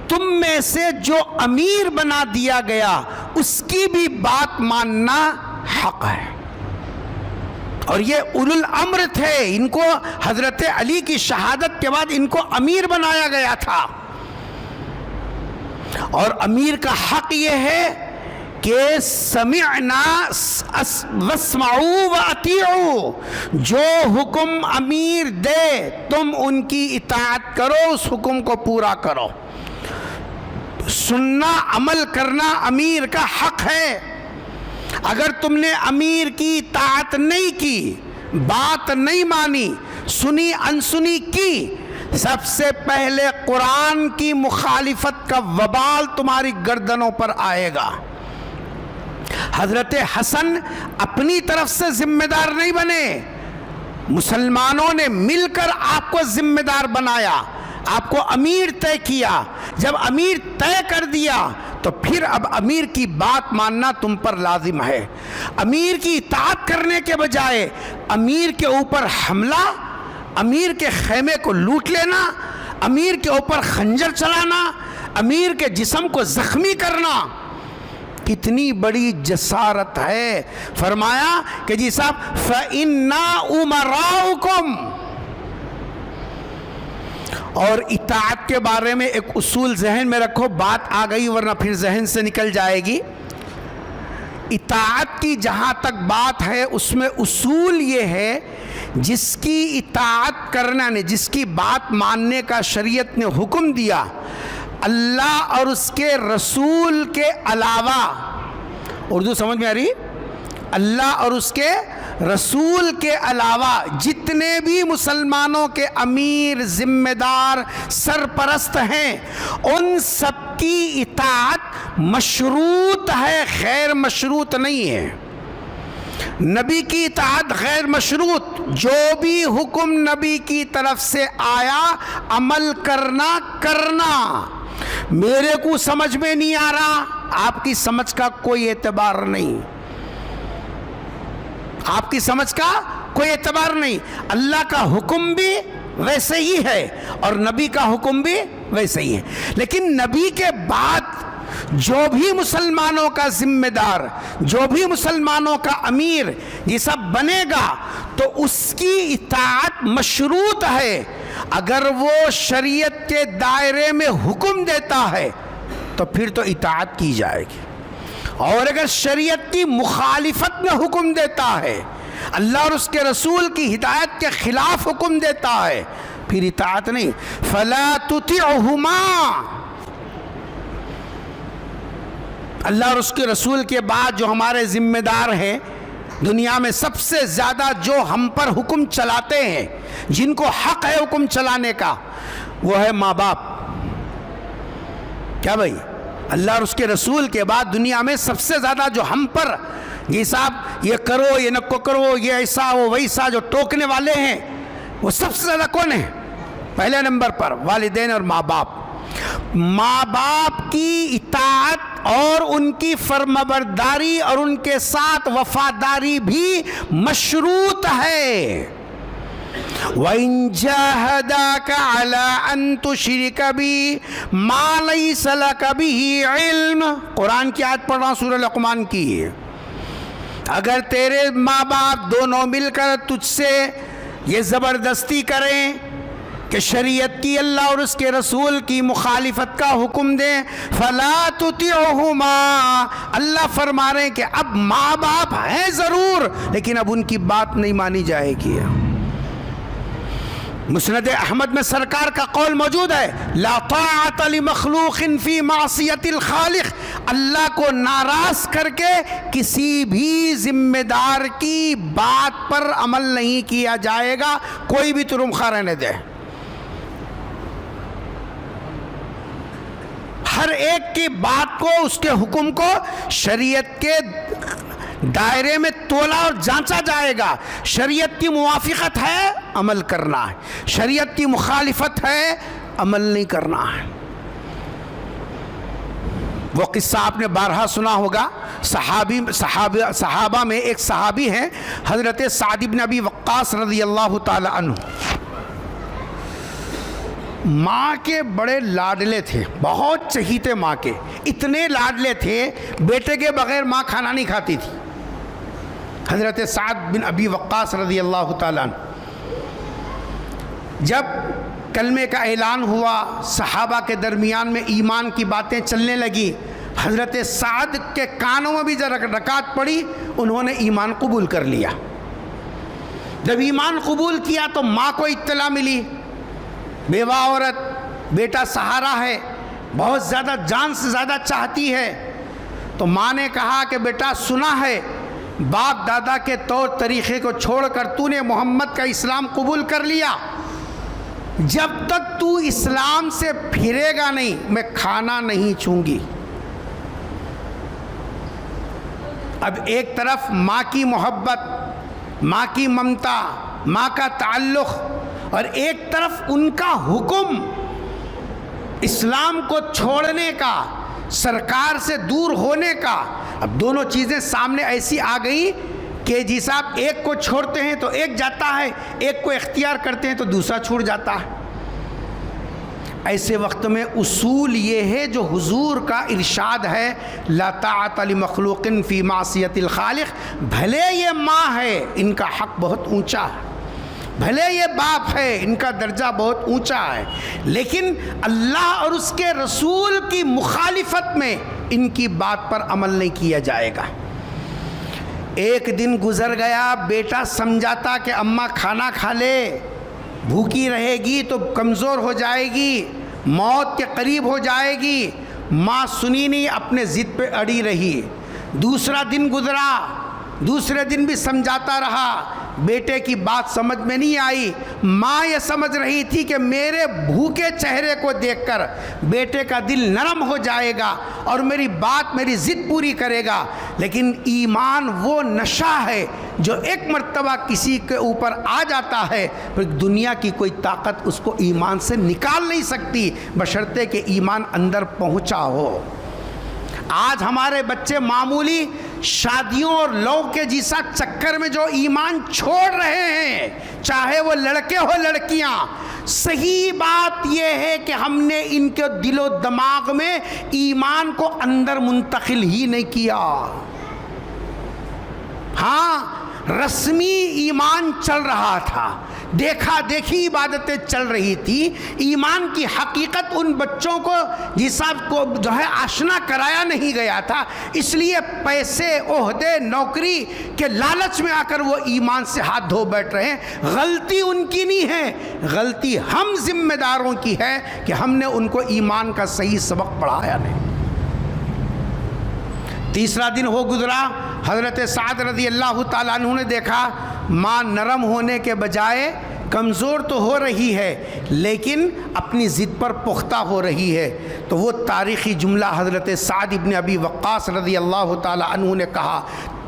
تم میں سے جو امیر بنا دیا گیا اس کی بھی بات ماننا حق ہے. اور یہ اولو الامر تھے، ان کو حضرت علی کی شہادت کے بعد ان کو امیر بنایا گیا تھا. اور امیر کا حق یہ ہے کہ سمعنا واسمعوا واطیعوا، جو حکم امیر دے تم ان کی اطاعت کرو، اس حکم کو پورا کرو. سننا عمل کرنا امیر کا حق ہے. اگر تم نے امیر کی اطاعت نہیں کی، بات نہیں مانی، سنی انسنی کی، سب سے پہلے قرآن کی مخالفت کا وبال تمہاری گردنوں پر آئے گا. حضرت حسن اپنی طرف سے ذمہ دار نہیں بنے، مسلمانوں نے مل کر آپ کو ذمہ دار بنایا، آپ کو امیر طے کیا. جب امیر طے کر دیا تو پھر اب امیر کی بات ماننا تم پر لازم ہے. امیر کی اطاعت کرنے کے بجائے امیر کے اوپر حملہ، امیر کے خیمے کو لوٹ لینا، امیر کے اوپر خنجر چلانا، امیر کے جسم کو زخمی کرنا، کتنی بڑی جسارت ہے. فرمایا کہ جی صاحب فَإِنَّا أُمَرَاؤُكُمْ. اور اطاعت کے بارے میں ایک اصول ذہن میں رکھو، بات آ گئی ورنہ پھر ذہن سے نکل جائے گی. اطاعت کی جہاں تک بات ہے اس میں اصول یہ ہے، جس کی اطاعت کرنا نے، جس کی بات ماننے کا شریعت نے حکم دیا، اللہ اور اس کے رسول کے علاوہ، اردو سمجھ میں آ رہی؟ اللہ اور اس کے رسول کے علاوہ جتنے بھی مسلمانوں کے امیر، ذمہ دار، سرپرست ہیں، ان سب کی اطاعت مشروط ہے، غیر مشروط نہیں ہے. نبی کی اطاعت غیر مشروط، جو بھی حکم نبی کی طرف سے آیا عمل کرنا. میرے کو سمجھ میں نہیں آ رہا، آپ کی سمجھ کا کوئی اعتبار نہیں، آپ کی سمجھ کا کوئی اعتبار نہیں. اللہ کا حکم بھی ویسے ہی ہے اور نبی کا حکم بھی ویسے ہی ہے. لیکن نبی کے بعد جو بھی مسلمانوں کا ذمہ دار، جو بھی مسلمانوں کا امیر یہ سب بنے گا تو اس کی اطاعت مشروط ہے. اگر وہ شریعت کے دائرے میں حکم دیتا ہے تو پھر تو اطاعت کی جائے گی، اور اگر شریعت کی مخالفت میں حکم دیتا ہے، اللہ اور اس کے رسول کی ہدایت کے خلاف حکم دیتا ہے، پھر اطاعت نہیں. فلا تطعهما، اللہ اور اس کے رسول کے بعد جو ہمارے ذمہ دار ہیں، دنیا میں سب سے زیادہ جو ہم پر حکم چلاتے ہیں، جن کو حق ہے حکم چلانے کا، وہ ہے ماں باپ. کیا بھائی؟ اللہ اور اس کے رسول کے بعد دنیا میں سب سے زیادہ جو ہم پر یہ صاحب یہ کرو، یہ نکو کرو، یہ ایسا وہ ویسا جو ٹوکنے والے ہیں، وہ سب سے زیادہ کون ہیں؟ پہلے نمبر پر والدین اور ماں باپ. ماں باپ کی اطاعت اور ان کی فرمانبرداری اور ان کے ساتھ وفاداری بھی مشروط ہے. وَإِن جَاهَدَاكَ عَلَىٰ أَن تُشْرِكَ بِي مَا لَيْسَ لَكَ بِهِ عِلْمٌ، قرآن کی آیت پڑھ رہا ہوں سورہ لقمان کی. اگر تیرے ماں باپ دونوں مل کر تجھ سے یہ زبردستی کریں کہ شریعت کی، اللہ اور اس کے رسول کی مخالفت کا حکم دیں، فَلَا تُطِعْهُمَا، اللہ فرما رہے ہیں کہ اب ماں باپ ہیں ضرور لیکن اب ان کی بات نہیں مانی جائے گی. مسند احمد میں سرکار کا قول موجود ہے، لا طاعت لمخلوق فی معصیت الخالق، اللہ کو ناراض کر کے کسی بھی ذمہ دار کی بات پر عمل نہیں کیا جائے گا، کوئی بھی ترمخا رہنے دے۔ ہر ایک کی بات کو، اس کے حکم کو شریعت کے دائرے میں تولا اور جانچا جائے گا۔ شریعت کی موافقت ہے، عمل کرنا ہے، شریعت کی مخالفت ہے، عمل نہیں کرنا ہے۔ وہ قصہ آپ نے بارہا سنا ہوگا، صحابہ میں ایک صحابی ہیں حضرت سعد بن ابی وقاص رضی اللہ تعالی عنہ، ماں کے بڑے لاڈلے تھے، بہت چہیتے ماں کے، اتنے لاڈلے تھے بیٹے کے بغیر ماں کھانا نہیں کھاتی تھی۔ حضرت سعد بن ابی وقاص رضی اللہ تعالیٰ عنہ، جب کلمے کا اعلان ہوا، صحابہ کے درمیان میں ایمان کی باتیں چلنے لگی، حضرت سعد کے کانوں میں بھی ذرا رکعت پڑی، انہوں نے ایمان قبول کر لیا۔ جب ایمان قبول کیا تو ماں کو اطلاع ملی، بیوہ عورت، بیٹا سہارا ہے، بہت زیادہ جان سے زیادہ چاہتی ہے، تو ماں نے کہا کہ بیٹا سنا ہے باپ دادا کے طور طریقے کو چھوڑ کر تو نے محمد کا اسلام قبول کر لیا، جب تک تو اسلام سے پھرے گا نہیں میں کھانا نہیں چھوں گی۔ اب ایک طرف ماں کی محبت، ماں کی ممتا، ماں کا تعلق، اور ایک طرف ان کا حکم اسلام کو چھوڑنے کا، سرکار سے دور ہونے کا۔ اب دونوں چیزیں سامنے ایسی آ گئی کہ جی صاحب ایک کو چھوڑتے ہیں تو ایک جاتا ہے، ایک کو اختیار کرتے ہیں تو دوسرا چھوڑ جاتا ہے۔ ایسے وقت میں اصول یہ ہے جو حضور کا ارشاد ہے، لا طاعت لمخلوق فی معصیت الخالق، بھلے یہ ماں ہے ان کا حق بہت اونچا ہے، بھلے یہ باپ ہے ان کا درجہ بہت اونچا ہے، لیکن اللہ اور اس کے رسول کی مخالفت میں ان کی بات پر عمل نہیں کیا جائے گا۔ ایک دن گزر گیا، بیٹا سمجھاتا کہ اماں کھانا کھا لے، بھوکی رہے گی تو کمزور ہو جائے گی، موت کے قریب ہو جائے گی، ماں سنی نہیں، اپنے ضد پہ اڑی رہی۔ دوسرا دن گزرا، دوسرے دن بھی سمجھاتا رہا، بیٹے کی بات سمجھ میں نہیں آئی۔ ماں یہ سمجھ رہی تھی کہ میرے بھوکے چہرے کو دیکھ کر بیٹے کا دل نرم ہو جائے گا اور میری بات، میری ضد پوری کرے گا، لیکن ایمان وہ نشہ ہے جو ایک مرتبہ کسی کے اوپر آ جاتا ہے، پھر دنیا کی کوئی طاقت اس کو ایمان سے نکال نہیں سکتی، بشرطے کہ ایمان اندر پہنچا ہو۔ آج ہمارے بچے معمولی شادیوں اور لو کے جیسا چکر میں جو ایمان چھوڑ رہے ہیں، چاہے وہ لڑکے ہو لڑکیاں، صحیح بات یہ ہے کہ ہم نے ان کے دل و دماغ میں ایمان کو اندر منتقل ہی نہیں کیا۔ ہاں رسمی ایمان چل رہا تھا، دیکھا دیکھی عبادتیں چل رہی تھی، ایمان کی حقیقت ان بچوں کو جساب کو جو ہے آشنا کرایا نہیں گیا تھا، اس لیے پیسے، عہدے، نوکری کے لالچ میں آ کر وہ ایمان سے ہاتھ دھو بیٹھ رہے ہیں۔ غلطی ان کی نہیں ہے، غلطی ہم ذمہ داروں کی ہے کہ ہم نے ان کو ایمان کا صحیح سبق پڑھایا نہیں۔ تیسرا دن ہو گزرا، حضرت سعد رضی اللہ تعالیٰ عنہ نے دیکھا ماں نرم ہونے کے بجائے کمزور تو ہو رہی ہے لیکن اپنی ضد پر پختہ ہو رہی ہے، تو وہ تاریخی جملہ حضرت سعد بن ابی وقاص رضی اللہ تعالیٰ عنہ نے کہا،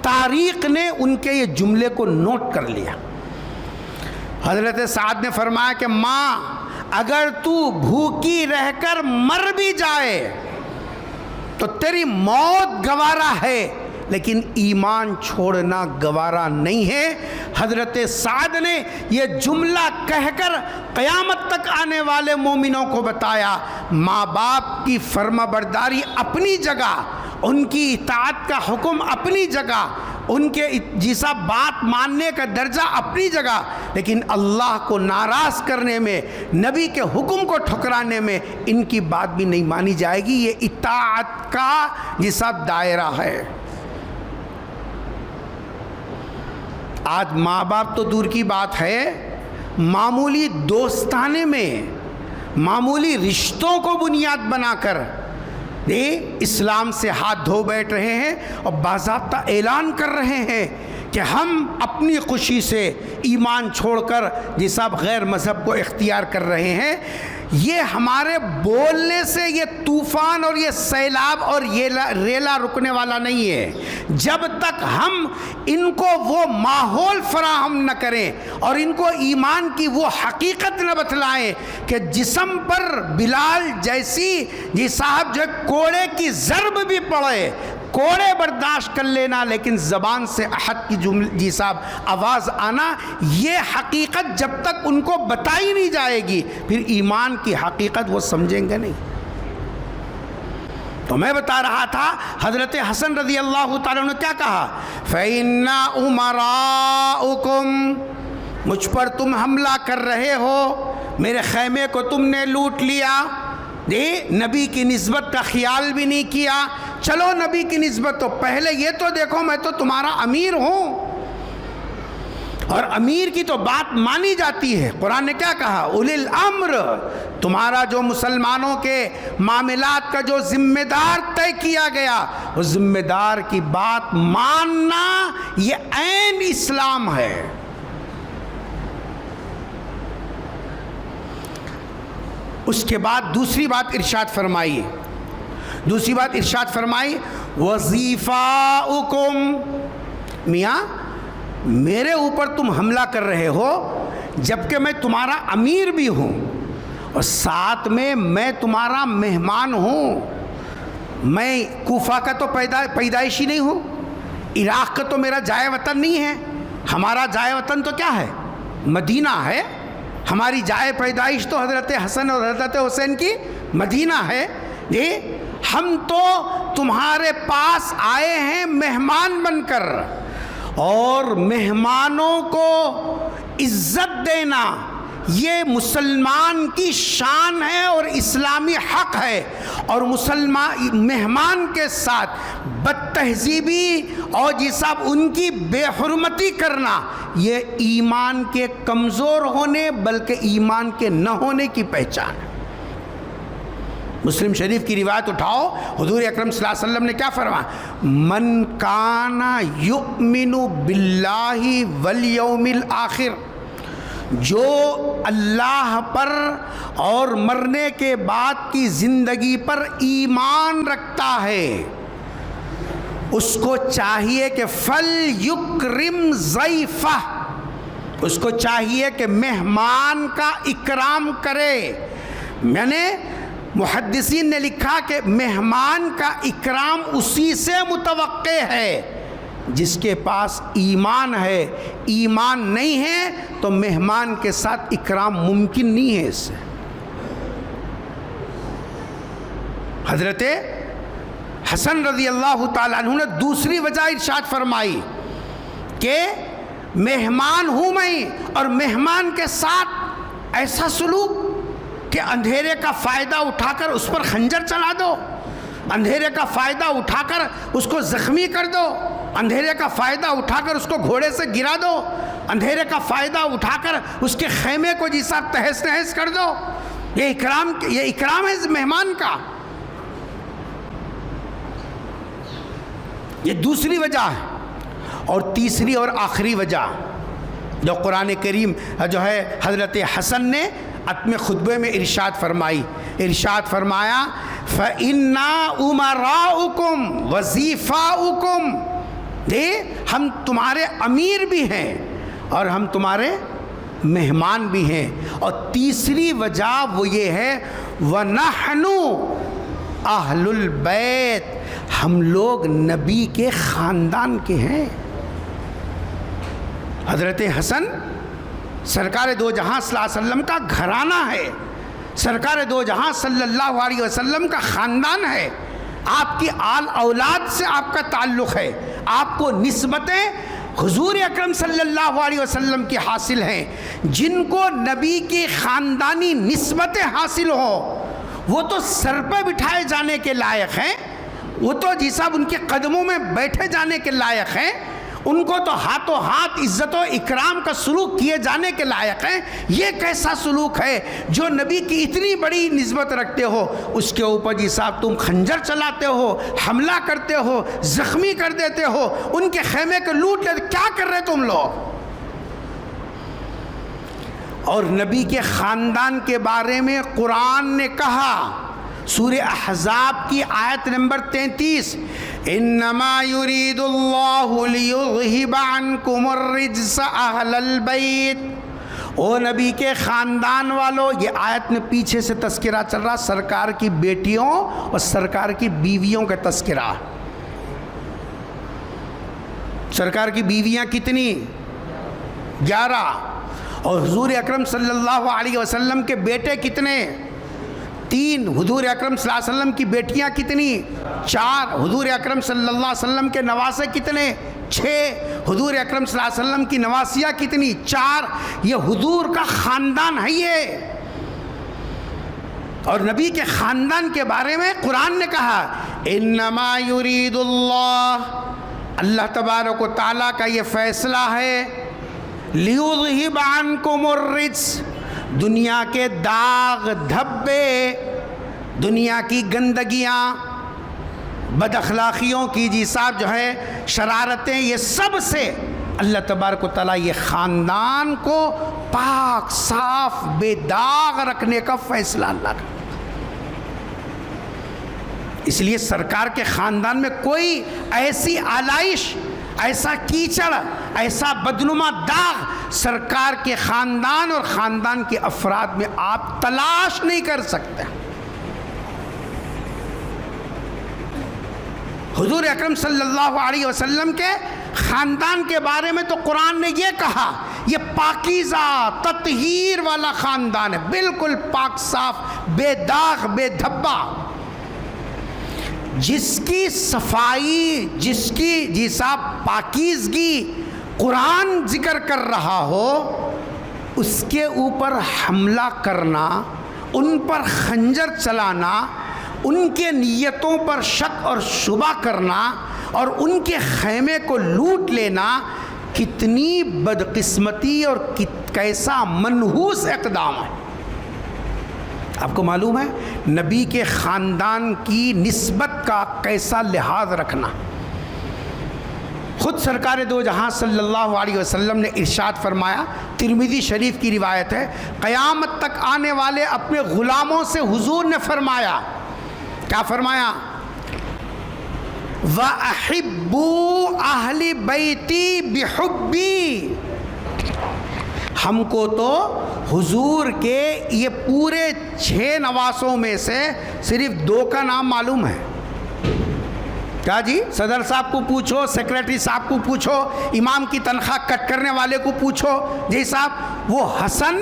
تاریخ نے ان کے یہ جملے کو نوٹ کر لیا۔ حضرت سعد نے فرمایا کہ ماں اگر تو بھوکی رہ کر مر بھی جائے تو تیری موت گوارا ہے، لیکن ایمان چھوڑنا گوارا نہیں ہے۔ حضرت سعد نے یہ جملہ کہہ کر قیامت تک آنے والے مومنوں کو بتایا، ماں باپ کی فرما برداری اپنی جگہ، ان کی اطاعت کا حکم اپنی جگہ، ان کے جیسا بات ماننے کا درجہ اپنی جگہ، لیکن اللہ کو ناراض کرنے میں، نبی کے حکم کو ٹھکرانے میں ان کی بات بھی نہیں مانی جائے گی۔ یہ اطاعت کا جیسا دائرہ ہے۔ آج ماں باپ تو دور کی بات ہے، معمولی دوستانے میں معمولی رشتوں کو بنیاد بنا کر اسلام سے ہاتھ دھو بیٹھ رہے ہیں اور باضابطہ اعلان کر رہے ہیں کہ ہم اپنی خوشی سے ایمان چھوڑ کر جس آپ غیر مذہب کو اختیار کر رہے ہیں. یہ ہمارے بولنے سے یہ طوفان اور یہ سیلاب اور یہ ریلا رکنے والا نہیں ہے. جب تک ہم ان کو وہ ماحول فراہم نہ کریں اور ان کو ایمان کی وہ حقیقت نہ بتلائیں کہ جسم پر بلال جیسی جی صاحب جو کوڑے کی ضرب بھی پڑے کوڑے برداشت کر لینا لیکن زبان سے احد کی جی صاحب آواز آنا، یہ حقیقت جب تک ان کو بتائی نہیں جائے گی پھر ایمان کی حقیقت وہ سمجھیں گے نہیں. تو میں بتا رہا تھا حضرت حسن رضی اللہ تعالیٰ نے کیا کہا، فَإِنَّ أُمَرَاؤُكُمْ، مجھ پر تم حملہ کر رہے ہو، میرے خیمے کو تم نے لوٹ لیا، نبی کی نسبت کا خیال بھی نہیں کیا. چلو نبی کی نسبت تو پہلے یہ تو دیکھو میں تو تمہارا امیر ہوں اور امیر کی تو بات مانی جاتی ہے. قرآن نے کیا کہا، اولی الامر، تمہارا جو مسلمانوں کے معاملات کا جو ذمہ دار طے کیا گیا اس ذمہ دار کی بات ماننا یہ عین اسلام ہے. اس کے بعد دوسری بات ارشاد فرمائی وظیفاؤکم، میاں میرے اوپر تم حملہ کر رہے ہو جبکہ میں تمہارا امیر بھی ہوں اور ساتھ میں تمہارا مہمان ہوں. میں کوفہ کا تو پیدائشی نہیں ہوں، عراق کا تو میرا جائے وطن نہیں ہے. ہمارا جائے وطن تو کیا ہے، مدینہ ہے. ہماری جائے پیدائش تو حضرت حسن اور حضرت حسین کی مدینہ ہے. ہم تو تمہارے پاس آئے ہیں مہمان بن کر، اور مہمانوں کو عزت دینا یہ مسلمان کی شان ہے اور اسلامی حق ہے. اور مہمان کے ساتھ بد تہذیبی اور جساب ان کی بے حرمتی کرنا یہ ایمان کے کمزور ہونے بلکہ ایمان کے نہ ہونے کی پہچان ہے. مسلم شریف کی روایت اٹھاؤ، حضور اکرم صلی اللہ علیہ وسلم نے کیا فرمایا، من کان یؤمن باللہ والیوم الآخر، جو اللہ پر اور مرنے کے بعد کی زندگی پر ایمان رکھتا ہے اس کو چاہیے کہ فَلْيُكْرِمْ ضَيْفَهُ، اس کو چاہیے کہ مہمان کا اکرام کرے. میں نے محدثین نے لکھا کہ مہمان کا اکرام اسی سے متوقع ہے جس کے پاس ایمان ہے. ایمان نہیں ہے تو مہمان کے ساتھ اکرام ممکن نہیں ہے. اس سے حضرت حسن رضی اللہ تعالیٰ عنہ نے دوسری وجہ ارشاد فرمائی کہ مہمان ہوں میں اور مہمان کے ساتھ ایسا سلوک کہ اندھیرے کا فائدہ اٹھا کر اس پر خنجر چلا دو، اندھیرے کا فائدہ اٹھا کر اس کو زخمی کر دو، اندھیرے کا فائدہ اٹھا کر اس کو گھوڑے سے گرا دو، اندھیرے کا فائدہ اٹھا کر اس کے خیمے کو جیسا تہس نہس کر دو. یہ اکرام ہے مہمان کا. یہ دوسری وجہ ہے. اور تیسری اور آخری وجہ جو قرآن کریم جو ہے حضرت حسن نے اپنے خطبے میں ارشاد فرمایا فَإِنَّا أُمَرَاؤُكُمْ وَظِيفَاؤُكُمْ، ہم تمہارے امیر بھی ہیں اور ہم تمہارے مہمان بھی ہیں. اور تیسری وجہ وہ یہ ہے وَنَحْنُ أَهْلُ الْبَيْتِ، ہم لوگ نبی کے خاندان کے ہیں. حضرت حسن سرکار دو جہاں صلی اللہ علیہ وسلم کا گھرانہ ہے، سرکار دو جہاں صلی اللہ علیہ وسلم کا خاندان ہے. آپ کی آل اولاد سے آپ کا تعلق ہے، آپ کو نسبتیں حضور اکرم صلی اللہ علیہ وسلم کی حاصل ہیں. جن کو نبی کی خاندانی نسبتیں حاصل ہوں وہ تو سر پہ بٹھائے جانے کے لائق ہیں، وہ تو جی صاحب ان کے قدموں میں بیٹھے جانے کے لائق ہیں. ان کو تو ہاتھوں ہاتھ عزت و اکرام کا سلوک کیے جانے کے لائق ہیں. یہ کیسا سلوک ہے جو نبی کی اتنی بڑی نسبت رکھتے ہو، اس کے اوپر جی صاحب تم خنجر چلاتے ہو، حملہ کرتے ہو، زخمی کر دیتے ہو، ان کے خیمے کو لوٹ لیتے. کیا کر رہے تم لوگ؟ اور نبی کے خاندان کے بارے میں قرآن نے کہا، سورہ احزاب کی آیت نمبر 33، انما یرید اللہ لیذہب عنکم الرجس اہل البیت. او نبی کے خاندان والو، یہ آیت میں پیچھے سے تذکرہ چل رہا سرکار کی بیٹیوں اور سرکار کی بیویوں کا تذکرہ. سرکار کی بیویاں کتنی؟ 11. اور حضور اکرم صلی اللہ علیہ وسلم کے بیٹے کتنے؟ 3. حضور اکرم صلی اللہ علیہ وسلم کی بیٹیاں کتنی؟ 4. حضور اکرم صلی اللہ علیہ وسلم کے نواسے کتنے؟ 6. حضور اکرم صلی اللہ علیہ وسلم کی نواسیاں کتنی؟ 4. یہ حضور کا خاندان ہے یہ. اور نبی کے خاندان کے بارے میں قرآن نے کہا انما یرید اللہ تبارک و تعالیٰ کا یہ فیصلہ ہے لیذہب عنکم الرجس، دنیا کے داغ دھبے، دنیا کی گندگیاں، بد اخلاقیوں کی جی صاحب جو ہے شرارتیں، یہ سب سے اللہ تبارک و تعالیٰ یہ خاندان کو پاک صاف بے داغ رکھنے کا فیصلہ اللہ کا. اس لیے سرکار کے خاندان میں کوئی ایسی آلائش، ایسا کیچڑ، ایسا بدنما داغ سرکار کے خاندان اور خاندان کے افراد میں آپ تلاش نہیں کر سکتے. حضور اکرم صلی اللہ علیہ وسلم کے خاندان کے بارے میں تو قرآن نے یہ کہا یہ پاکیزہ تطہیر والا خاندان ہے، بالکل پاک صاف بے داغ بے دھبا. جس کی صفائی، جس کی جی صاحب پاکیزگی قرآن ذکر کر رہا ہو، اس کے اوپر حملہ کرنا، ان پر خنجر چلانا، ان کے نیتوں پر شک اور شبہ کرنا اور ان کے خیمے کو لوٹ لینا کتنی بدقسمتی اور کیسا منحوس اقدام ہے. آپ کو معلوم ہے نبی کے خاندان کی نسبت کا کیسا لحاظ رکھنا. خود سرکار دو جہاں صلی اللہ علیہ وسلم نے ارشاد فرمایا، ترمذی شریف کی روایت ہے، قیامت تک آنے والے اپنے غلاموں سے حضور نے فرمایا، کیا فرمایا؟ وَأَحِبُّوا أَهْلِ بَيْتِي بِحُبِّي. ہم کو تو حضور کے یہ پورے 6 نواسوں میں سے صرف 2 کا نام معلوم ہے. کیا جی؟ صدر صاحب کو پوچھو، سیکریٹری صاحب کو پوچھو، امام کی تنخواہ کٹ کرنے والے کو پوچھو، جی صاحب وہ حسن،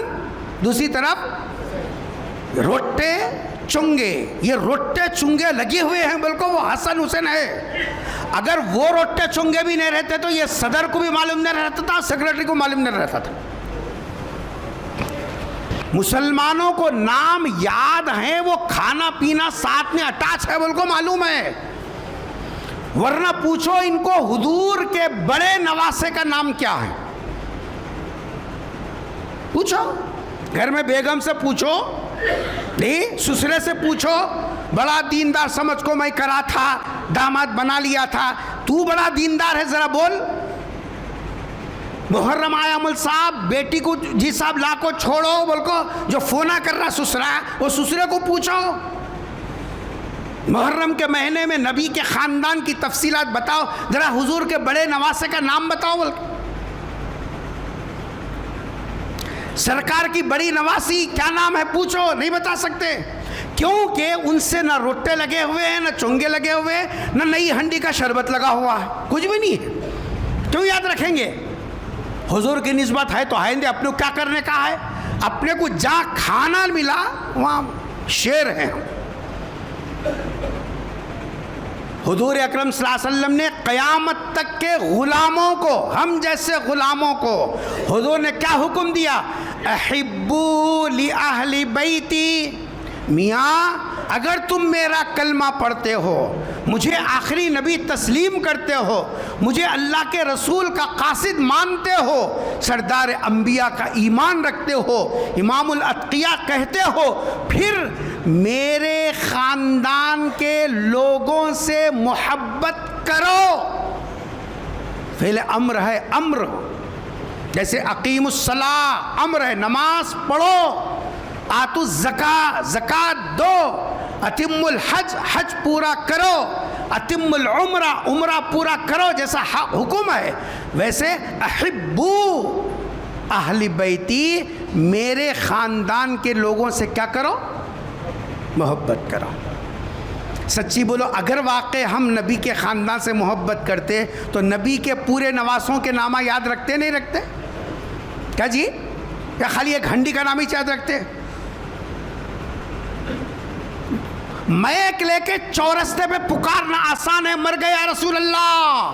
دوسری طرف روٹے چنگے، یہ روٹے چنگے لگے ہوئے ہیں، بلکہ وہ حسن حسین ہے. اگر وہ روٹے چنگے بھی نہیں رہتے تو یہ صدر کو بھی معلوم نہیں رہتا تھا، سیکریٹری کو معلوم نہیں رہتا تھا. مسلمانوں کو نام یاد ہیں، وہ کھانا پینا ساتھ میں اٹیچ ہے، بلکہ معلوم ہے. ورنہ پوچھو ان کو حضور کے بڑے نواسے کا نام کیا ہے، پوچھو. گھر میں بیگم سے پوچھو، نہیں سسرے سے پوچھو، بڑا دیندار سمجھ کو میں کرا تھا، داماد بنا لیا تھا، تو بڑا دیندار ہے ذرا بول. محرم آیا مل صاحب بیٹی کو جی صاحب لا کو چھوڑو، بول کو جو فونا کر رہا سسرا، وہ سسرے کو پوچھو. محرم کے مہینے میں نبی کے خاندان کی تفصیلات بتاؤ، ذرا حضور کے بڑے نواسے کا نام بتاؤ. بول سرکار کی بڑی نواسی کیا نام ہے پوچھو، نہیں بتا سکتے، کیونکہ ان سے نہ روٹے لگے ہوئے ہیں، نہ چونگے لگے ہوئے ہیں، نہ نئی ہنڈی کا شربت لگا ہوا ہے، کچھ بھی نہیں ہے. کیوں یاد رکھیں گے؟ حضور کی نسبت ہے تو آئندے اپنے کو کیا کرنے کا ہے، اپنے کو جہاں کھانا ملا وہاں شیر ہیں. حضور اکرم صلی اللہ علیہ وسلم نے قیامت تک کے غلاموں کو، ہم جیسے غلاموں کو حضور نے کیا حکم دیا؟ احبوا لأہل بیتی میاں اگر تم میرا کلمہ پڑھتے ہو، مجھے آخری نبی تسلیم کرتے ہو، مجھے اللہ کے رسول کا قاصد مانتے ہو، سردار انبیاء کا ایمان رکھتے ہو، امام الاتقیاء کہتے ہو، پھر میرے خاندان کے لوگوں سے محبت کرو۔ فعل امر ہے، امر، جیسے اقیم الصلاۃ امر ہے، نماز پڑھو، آتوا الزکاۃ زکوٰۃ دو، اتم الحج حج پورا کرو، اتم العمرہ عمرہ پورا کرو، جیسا حکم ہے ویسے احبو اہل بیتی میرے خاندان کے لوگوں سے کیا کرو؟ محبت کرو۔ سچی بولو، اگر واقع ہم نبی کے خاندان سے محبت کرتے تو نبی کے پورے نواسوں کے نامہ یاد رکھتے نہیں رکھتے؟ کیا جی؟ یا خالی ایک ہنڈی کا نام ہی یاد رکھتے؟ میک لے کے چورستے پہ پکارنا آسان ہے، مر گیا رسول اللہ،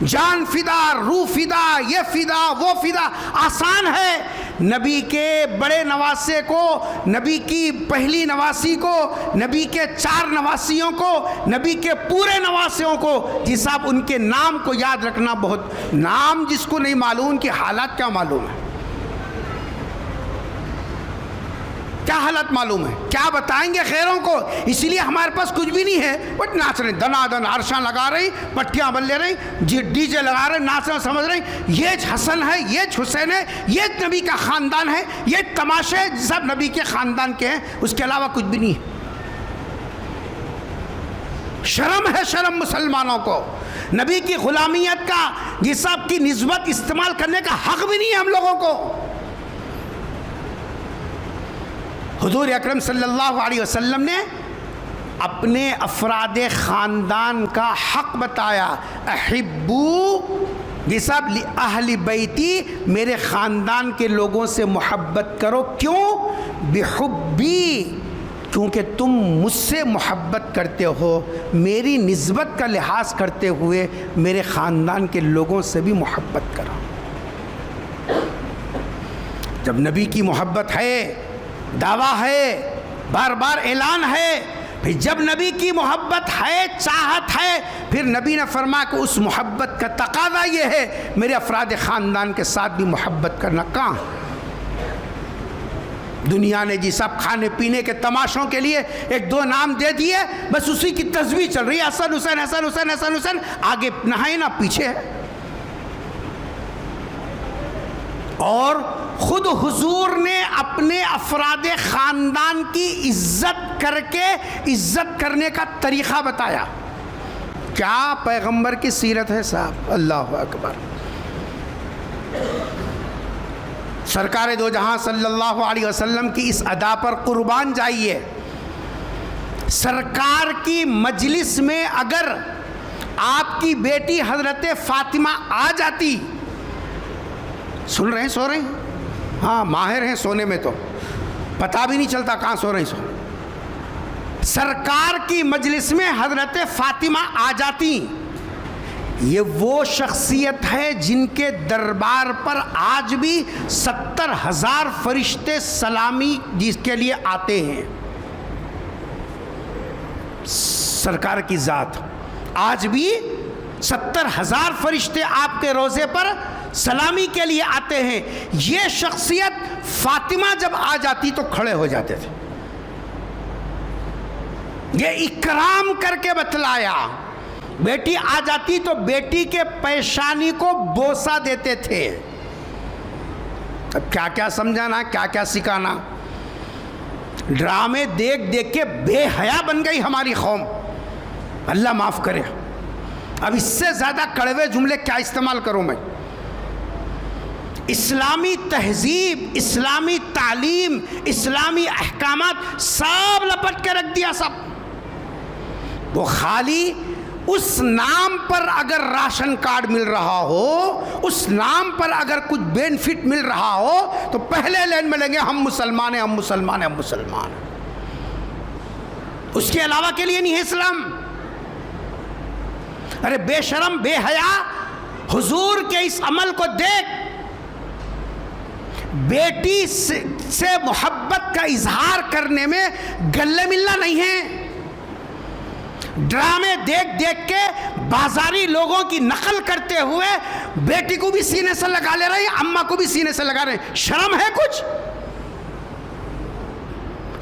جان فدا، روح فدا، یہ فدا وہ فدا، آسان ہے۔ نبی کے بڑے نواسے کو، نبی کی پہلی نواسی کو، نبی کے 4 نواسیوں کو، نبی کے پورے نواسیوں کو، جی صاحب ان کے نام کو یاد رکھنا بہت، نام جس کو نہیں معلوم ان کی حالات کیا معلوم ہے؟ کیا حالت معلوم ہے؟ کیا بتائیں گے خیروں کو؟ اسی لیے ہمارے پاس کچھ بھی نہیں ہے، بس ناچ رہے، دنا دن عرشاں لگا رہی، پٹیاں بن لے رہی، ڈی جے لگا رہے، ناچنا سمجھ رہے، یہ حسن ہے، یہ حسین ہے، یہ نبی کا خاندان ہے، یہ تماشے سب نبی کے خاندان کے ہیں، اس کے علاوہ کچھ بھی نہیں ہے۔ شرم ہے، شرم مسلمانوں کو، نبی کی غلامیت کا یہ سب کی نسبت استعمال کرنے کا حق بھی نہیں ہے ہم لوگوں کو۔ حضور اکرم صلی اللہ علیہ وسلم نے اپنے افراد خاندان کا حق بتایا، احبو یہ سب اہل بیتی میرے خاندان کے لوگوں سے محبت کرو، کیوں؟ بحبی، کیونکہ تم مجھ سے محبت کرتے ہو، میری نسبت کا لحاظ کرتے ہوئے میرے خاندان کے لوگوں سے بھی محبت کرو۔ جب نبی کی محبت ہے، دعویٰ ہے، بار بار اعلان ہے، پھر جب نبی کی محبت ہے، چاہت ہے، پھر نبی نے فرمایا کہ اس محبت کا تقاضا یہ ہے میرے افراد خاندان کے ساتھ بھی محبت کرنا۔ کہاں دنیا نے جی سب کھانے پینے کے تماشوں کے لیے 1-2 نام دے دیے، بس اسی کی تسبیح چل رہی ہے، حسن حسین حسن حسین حسن حسین، آگے نہ ہے نہ پیچھے ہے۔ اور خود حضور نے اپنے افراد خاندان کی عزت کر کے عزت کرنے کا طریقہ بتایا۔ کیا پیغمبر کی سیرت ہے صاحب، اللہ اکبر۔ سرکار دو جہاں صلی اللہ علیہ وسلم کی اس ادا پر قربان جائیے۔ سرکار کی مجلس میں اگر آپ کی بیٹی حضرت فاطمہ آ جاتی، سن رہے ہیں، سو رہے ہیں؟ ہاں ماہر ہیں سونے میں، تو پتہ بھی نہیں چلتا کہاں سو رہے ہیں۔ سرکار کی مجلس میں حضرت فاطمہ آ جاتی، یہ وہ شخصیت ہے جن کے دربار پر آج بھی 70,000 فرشتے سلامی جس کے لیے آتے ہیں۔ سرکار کی ذات، آج بھی 70,000 فرشتے آپ کے روضے پر سلامی کے لیے آتے ہیں۔ یہ شخصیت فاطمہ جب آ جاتی تو کھڑے ہو جاتے تھے، یہ اکرام کر کے بتلایا۔ بیٹی آ جاتی تو بیٹی کے پیشانی کو بوسہ دیتے تھے۔ اب کیا کیا سمجھانا، کیا کیا سکھانا۔ ڈرامے دیکھ دیکھ کے بے حیا بن گئی ہماری قوم، اللہ معاف کرے۔ اب اس سے زیادہ کڑوے جملے کیا استعمال کروں میں؟ اسلامی تہذیب، اسلامی تعلیم، اسلامی احکامات سب لپٹ کے رکھ دیا سب۔ وہ خالی اس نام پر اگر راشن کارڈ مل رہا ہو، اس نام پر اگر کچھ بینفٹ مل رہا ہو تو پہلے لائن میں لیں گے ہم مسلمان ہیں، ہم مسلمان ہیں، ہم مسلمان ہیں۔ اس کے علاوہ کے لیے نہیں ہے اسلام۔ ارے بے شرم، بے حیا، حضور کے اس عمل کو دیکھ، بیٹی سے محبت محبت کا اظہار کرنے میں گلے ملنا نہیں ہے. ڈرامے دیکھ دیکھ کے بازاری لوگوں کی نقل کرتے ہوئے بیٹی کو بھی سینے سے لگا لے رہے ہیں, اماں کو بھی سینے سے لگا رہے ہیں. شرم ہے کچھ؟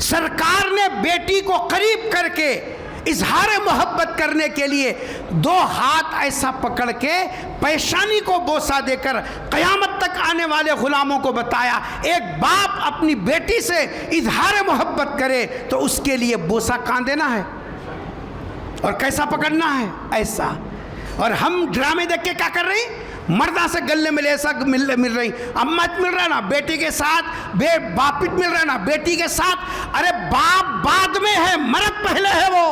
سرکار نے بیٹی کو قریب کر کے اظہار محبت کرنے کے لیے 2 ہاتھ ایسا پکڑ کے پیشانی کو بوسہ دے کر قیامت تک آنے والے غلاموں کو بتایا, ایک باپ اپنی بیٹی سے اظہار محبت کرے تو اس کے لیے بوسہ کہاں دینا ہے اور کیسا پکڑنا ہے, ایسا. اور ہم ڈرامے دیکھ کے کیا کر رہے ہیں؟ مردہ سے گلے ملے ایسا مل رہی, امت مل رہا ہے نا بیٹی کے ساتھ, باپت مل رہا ہے نا بیٹی کے ساتھ. ارے باپ بعد میں ہے, مرد پہلے ہے. وہ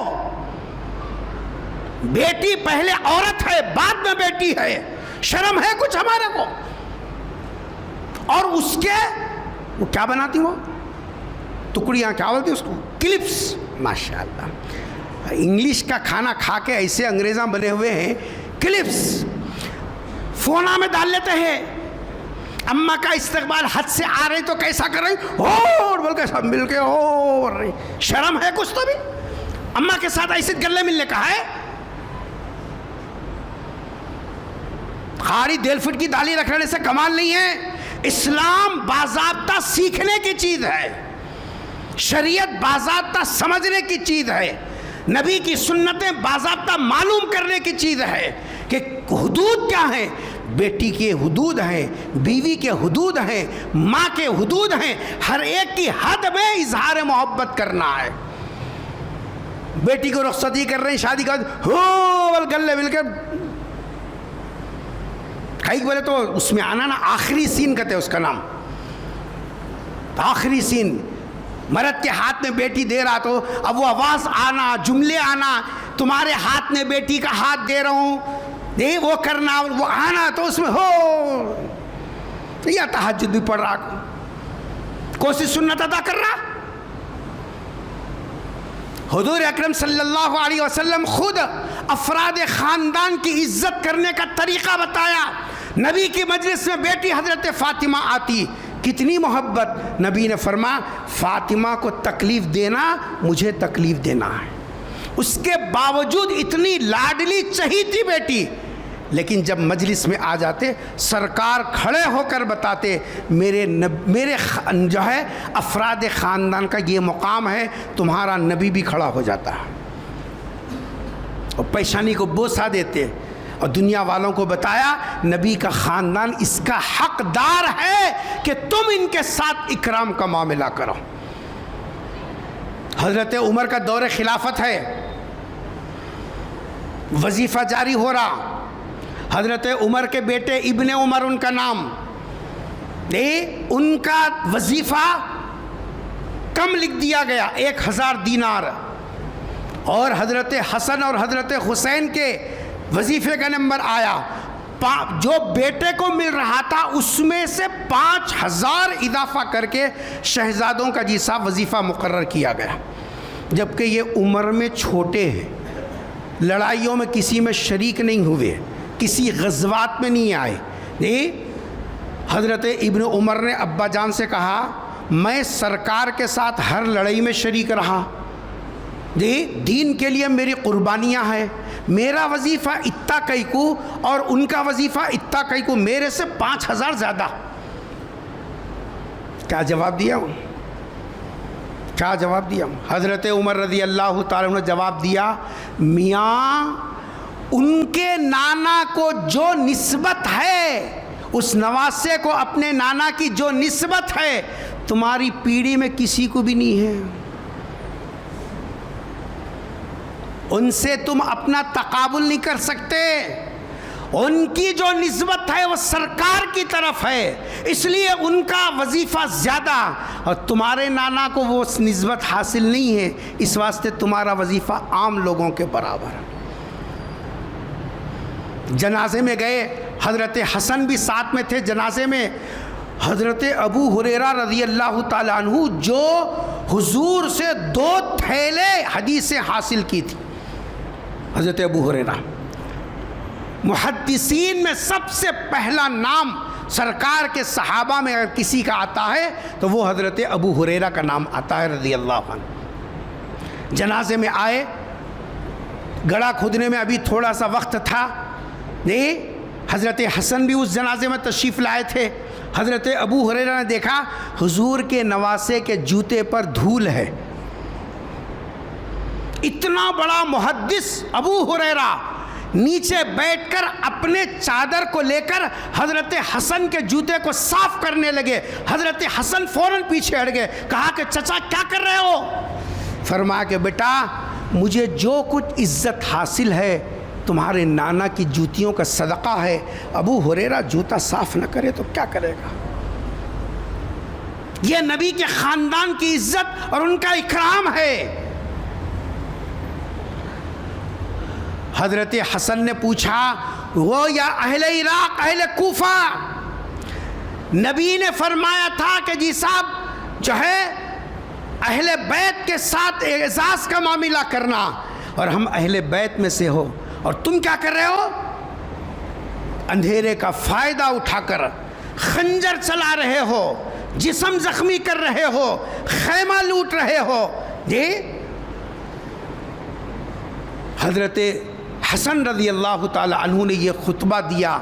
بیٹی پہلے عورت ہے, بعد میں بیٹی ہے. شرم ہے کچھ ہمارے کو؟ اور اس کے وہ کیا بناتی, وہ ٹکڑیاں کیا بولتی اس کو, کلپس. ماشاءاللہ انگلش کا کھانا کھا کے ایسے انگریزاں بنے ہوئے ہیں, کلپس فونا میں ڈال لیتے ہیں. اماں کا استقبال حد سے آ رہی تو کیسا کر رہی, اور بول کے سب مل کے اور رہی. شرم ہے کچھ تو بھی؟ اماں کے ساتھ ایسے گلے ملنے کا ہے. خالی دل فٹ کی دالی رکھنے سے کمال نہیں ہے. اسلام باضابطہ سیکھنے کی چیز ہے, شریعت باضابطہ سمجھنے کی چیز ہے, نبی کی سنتیں باضابطہ معلوم کرنے کی چیز ہے کہ حدود کیا ہیں. بیٹی کے حدود ہیں, بیوی کے حدود ہیں, ماں کے حدود ہیں. ہر ایک کی حد میں اظہار محبت کرنا ہے. بیٹی کو رخصتی کر رہے ہیں, شادی کا ہو گلے مل کے کئی بولے تو اس میں آنا نا, آخری سین کہتے ہیں اس کا نام, آخری سین. مرد کے ہاتھ میں بیٹی دے رہا تو اب وہ آواز آنا, جملے آنا, تمہارے ہاتھ میں بیٹی کا ہاتھ دے رہا ہوں, نہیں وہ کرنا, وہ آنا, تو اس میں ہو یا تہجد بھی پڑھ رہا, کوشش سنت ادا کر رہا. حضور اکرم صلی اللہ علیہ وسلم خود افراد خاندان کی عزت کرنے کا طریقہ بتایا. نبی کی مجلس میں بیٹی حضرت فاطمہ آتی, کتنی محبت. نبی نے فرمایا فاطمہ کو تکلیف دینا مجھے تکلیف دینا ہے. اس کے باوجود اتنی لاڈلی چہیتی بیٹی, لیکن جب مجلس میں آ جاتے سرکار کھڑے ہو کر بتاتے میرے جو ہے افراد خاندان کا یہ مقام ہے, تمہارا نبی بھی کھڑا ہو جاتا ہے اور پیشانی کو بوسہ دیتے اور دنیا والوں کو بتایا نبی کا خاندان اس کا حقدار ہے کہ تم ان کے ساتھ اکرام کا معاملہ کرو. حضرت عمر کا دور خلافت ہے, وظیفہ جاری ہو رہا. حضرت عمر کے بیٹے ابن عمر ان کا نام, ان کا وظیفہ کم لکھ دیا گیا 1000 دینار, اور حضرت حسن اور حضرت حسین کے وظیفے کا نمبر آیا. جو بیٹے کو مل رہا تھا اس میں سے 5000 اضافہ کر کے شہزادوں کا جیسا وظیفہ مقرر کیا گیا, جبکہ یہ عمر میں چھوٹے ہیں, لڑائیوں میں کسی میں شریک نہیں ہوئے, کسی غزوات میں نہیں آئے. حضرت ابن عمر نے ابا جان سے کہا میں سرکار کے ساتھ ہر لڑائی میں شریک رہا, دین کے لیے میری قربانیاں ہیں, میرا وظیفہ اتنا کئی کو اور ان کا وظیفہ اتنا کئی کو, میرے سے 5000 زیادہ. کیا جواب دیا ہوں, کیا جواب دیا ہوں؟ حضرت عمر رضی اللہ تعالیٰ عنہ نے جواب دیا میاں ان کے نانا کو جو نسبت ہے, اس نواسے کو اپنے نانا کی جو نسبت ہے تمہاری پیڑھی میں کسی کو بھی نہیں ہے. ان سے تم اپنا تقابل نہیں کر سکتے. ان کی جو نسبت ہے وہ سرکار کی طرف ہے, اس لیے ان کا وظیفہ زیادہ, اور تمہارے نانا کو وہ نسبت حاصل نہیں ہے, اس واسطے تمہارا وظیفہ عام لوگوں کے برابر ہے. جنازے میں گئے, حضرت حسن بھی ساتھ میں تھے جنازے میں. حضرت ابو ہریرہ رضی اللہ تعالیٰ عنہ جو حضور سے 2 تھیلے حدیثیں حاصل کی تھی, حضرت ابو ہریرہ محدثین میں سب سے پہلا نام سرکار کے صحابہ میں اگر کسی کا آتا ہے تو وہ حضرت ابو ہریرہ کا نام آتا ہے رضی اللہ عنہ۔ جنازے میں آئے، گڑھا کھودنے میں ابھی تھوڑا سا وقت تھا، حضرت حسن بھی اس جنازے میں تشریف لائے تھے۔ حضرت ابو ہریرہ نے دیکھا حضور کے نواسے کے جوتے پر دھول ہے۔ اتنا بڑا محدث ابو ہریرہ نیچے بیٹھ کر اپنے چادر کو لے کر حضرت حسن کے جوتے کو صاف کرنے لگے۔ حضرت حسن فوراً پیچھے ہٹ گئے، کہا کہ چچا کیا کر رہے ہو؟ فرمایا کہ بیٹا مجھے جو کچھ عزت حاصل ہے تمہارے نانا کی جوتیوں کا صدقہ ہے، ابو ہریرہ جوتا صاف نہ کرے تو کیا کرے گا؟ یہ نبی کے خاندان کی عزت اور ان کا اکرام ہے۔ حضرت حسن نے پوچھا، وہ یا اہل عراق، اہل کوفہ، نبی نے فرمایا تھا کہ جی صاحب جو ہے اہل بیت کے ساتھ اعزاز کا معاملہ کرنا، اور ہم اہل بیت میں سے ہو، اور تم کیا کر رہے ہو؟ اندھیرے کا فائدہ اٹھا کر خنجر چلا رہے ہو، جسم زخمی کر رہے ہو، خیمہ لوٹ رہے ہو۔ جی حضرت حسن رضی اللہ تعالی عنہ نے یہ خطبہ دیا،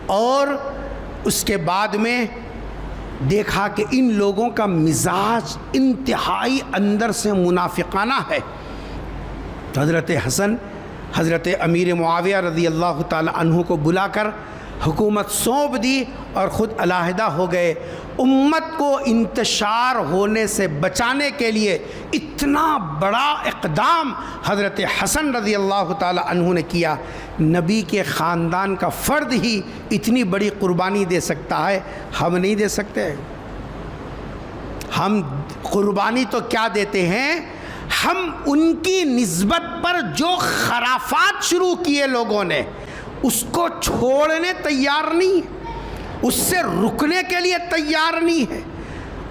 اور اس کے بعد میں دیکھا کہ ان لوگوں کا مزاج انتہائی اندر سے منافقانہ ہے۔ حضرت حسن حضرت امیر معاویہ رضی اللہ تعالی عنہ کو بلا کر حکومت سونپ دی اور خود علیحدہ ہو گئے۔ امت کو انتشار ہونے سے بچانے کے لیے اتنا بڑا اقدام حضرت حسن رضی اللہ تعالی عنہ نے کیا۔ نبی کے خاندان کا فرد ہی اتنی بڑی قربانی دے سکتا ہے، ہم نہیں دے سکتے؟ ہم قربانی تو کیا دیتے ہیں، ہم ان کی نسبت پر جو خرافات شروع کیے لوگوں نے اس کو چھوڑنے تیار نہیں، اس سے رکنے کے لیے تیار نہیں ہے۔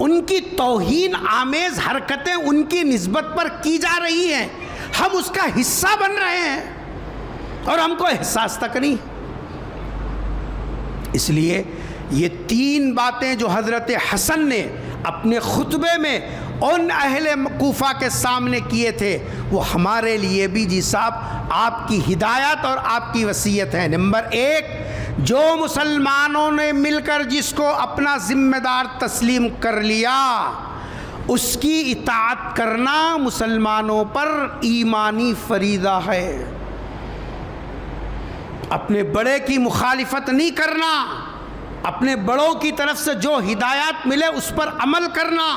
ان کی توہین آمیز حرکتیں ان کی نسبت پر کی جا رہی ہیں، ہم اس کا حصہ بن رہے ہیں اور ہم کو احساس تک نہیں۔ اس لیے یہ تین باتیں جو حضرت حسن نے اپنے خطبے میں ان اہل کوفہ کے سامنے کیے تھے، وہ ہمارے لیے بھی جی صاحب آپ کی ہدایت اور آپ کی وصیت ہے۔ نمبر ایک، جو مسلمانوں نے مل کر جس کو اپنا ذمہ دار تسلیم کر لیا اس کی اطاعت کرنا مسلمانوں پر ایمانی فریضہ ہے۔ اپنے بڑے کی مخالفت نہیں کرنا، اپنے بڑوں کی طرف سے جو ہدایات ملے اس پر عمل کرنا۔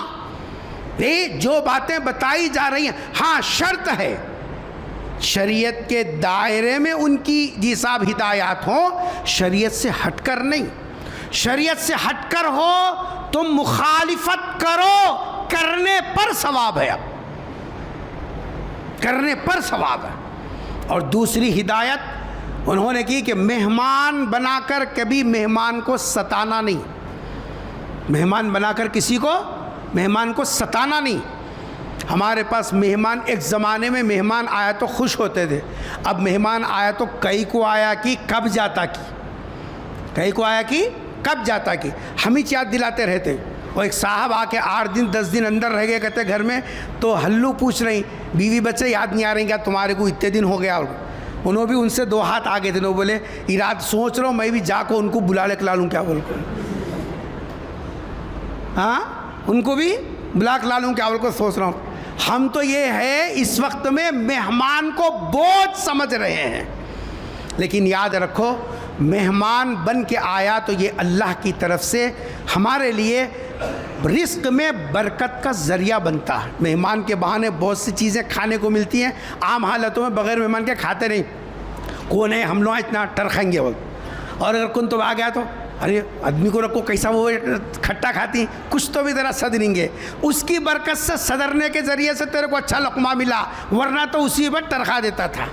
جو باتیں بتائی جا رہی ہیں، ہاں شرط ہے شریعت کے دائرے میں ان کی جی صاحب ہدایات ہوں، شریعت سے ہٹ کر نہیں۔ شریعت سے ہٹ کر ہو تم مخالفت کرو، کرنے پر ثواب ہے، اب کرنے پر ثواب ہے۔ اور دوسری ہدایت انہوں نے کی کہ مہمان بنا کر کبھی مہمان کو ستانا نہیں، مہمان بنا کر کسی کو مہمان کو ستانا نہیں۔ ہمارے پاس مہمان، ایک زمانے میں مہمان آیا تو خوش ہوتے تھے، اب مہمان آیا تو کئی کو آیا کی کب جاتا کی، کئی کو آیا کی کب جاتا کی، ہم ہی یاد دلاتے رہتے۔ وہ ایک صاحب آ کے 8 دن 10 دن اندر رہ گئے کہتے گھر میں، تو ہلو پوچھ رہی بیوی بچے یاد نہیں آ رہے کیا تمہارے کو اتنے دن ہو گیا؟ انہوں بھی ان سے 2 ہاتھ آگے تھے، انہوں بولے اراد سوچ رہا ہوں میں بھی جا کو ان کو بلا لے کلا لوں کیا، بول کو ہاں ان کو بھی بلا کے لا لوں کیا، بول کو سوچ رہا ہوں۔ ہم تو یہ ہے اس وقت میں مہمان کو بوجھ سمجھ رہے ہیں، لیکن یاد رکھو مہمان بن کے آیا تو یہ اللہ کی طرف سے ہمارے لیے رزق میں برکت کا ذریعہ بنتا ہے۔ مہمان کے بہانے بہت سی چیزیں کھانے کو ملتی ہیں، عام حالتوں میں بغیر مہمان کے کھاتے نہیں، کون ہے ہم لوگ اتنا ٹرخیں گے، اور اگر کون تو آ گیا تو ارے آدمی کو رکھو کیسا وہ کھٹا کھاتی، کچھ تو بھی ذرا صدریں گے، اس کی برکت سے صدرنے کے ذریعے سے تیرے کو اچھا لقمہ ملا، ورنہ تو اسی پر ترخا دیتا تھا۔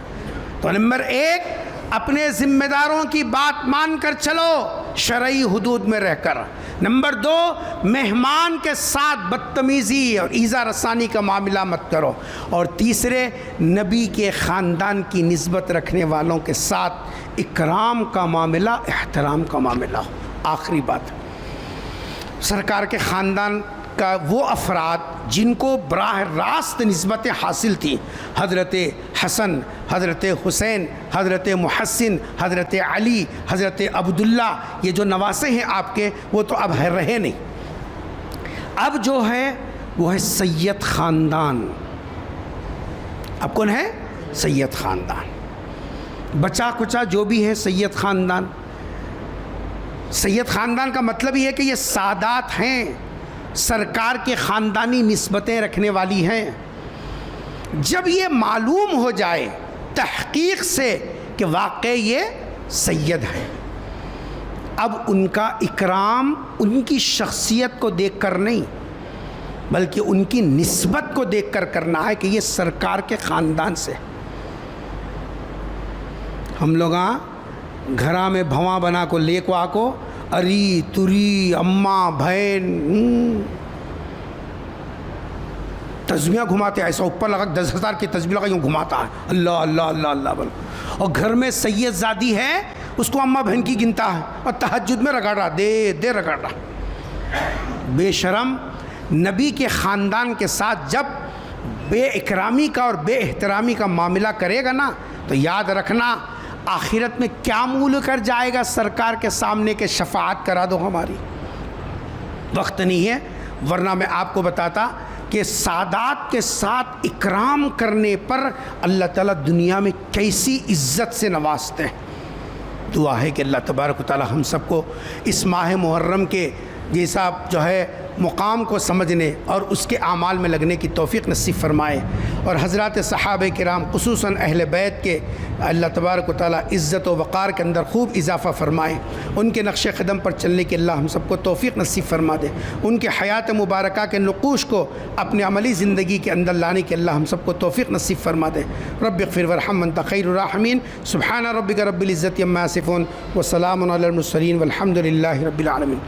تو نمبر 1، اپنے ذمہ داروں کی بات مان کر چلو شرعی حدود میں رہ کر۔ نمبر 2، مہمان کے ساتھ بدتمیزی اور ایذا رسانی کا معاملہ مت کرو۔ اور تیسرے، نبی کے خاندان کی نسبت رکھنے والوں کے ساتھ اکرام کا معاملہ، احترام کا معاملہ ہو۔ آخری بات، سرکار کے خاندان کا وہ افراد جن کو براہ راست نسبتیں حاصل تھیں، حضرت حسن، حضرت حسین، حضرت محسن، حضرت علی، حضرت عبداللہ، یہ جو نواسے ہیں آپ کے، وہ تو اب رہے نہیں۔ اب جو ہے وہ ہے سید خاندان۔ اب کون ہے؟ سید خاندان، بچا کچا جو بھی ہے سید خاندان۔ سید خاندان کا مطلب یہ ہے کہ یہ سادات ہیں، سرکار کے خاندانی نسبتیں رکھنے والی ہیں۔ جب یہ معلوم ہو جائے تحقیق سے کہ واقعی یہ سید ہے، اب ان کا اکرام ان کی شخصیت کو دیکھ کر نہیں بلکہ ان کی نسبت کو دیکھ کر کرنا ہے کہ یہ سرکار کے خاندان سے۔ ہم لوگ گھرا میں بھواں بنا کو لے کو آکو اری تری اماں بہن تسبیحاں گھماتے ہیں، ایسا اوپر لگا 10,000 کی تسبیح لگا یوں گھماتا ہے، اللہ اللہ اللہ اللہ بول، اور گھر میں سید زادی ہے اس کو اماں بہن کی گنتا ہے اور تہجد میں رگڑ رہا، دے رگڑ رہا۔ بے شرم نبی کے خاندان کے ساتھ جب بے اکرامی کا اور بے احترامی کا معاملہ کرے گا نا تو یاد رکھنا آخرت میں کیا مول کر جائے گا سرکار کے سامنے کہ شفاعت کرا دو ہماری۔ وقت نہیں ہے ورنہ میں آپ کو بتاتا کہ سادات کے ساتھ اکرام کرنے پر اللہ تعالیٰ دنیا میں کیسی عزت سے نوازتے ہیں۔ دعا ہے کہ اللہ تبارک و تعالیٰ ہم سب کو اس ماہ محرم کے جیسا جو ہے مقام کو سمجھنے اور اس کے اعمال میں لگنے کی توفیق نصیب فرمائے، اور حضرات صحابہ کرام خصوصاً اہل بیت کے اللہ تبارک و تعالیٰ عزت و وقار کے اندر خوب اضافہ فرمائے، ان کے نقش قدم پر چلنے کی اللہ ہم سب کو توفیق نصیب فرما دے، ان کے حیات مبارکہ کے نقوش کو اپنے عملی زندگی کے اندر لانے کی اللہ ہم سب کو توفیق نصیب فرما دے۔ رب اغفر وارحم انت خیر الراحمین۔ سبحان ربک رب العزت عما یصفون وسلام علی المرسلین والحمد للہ رب العالمین۔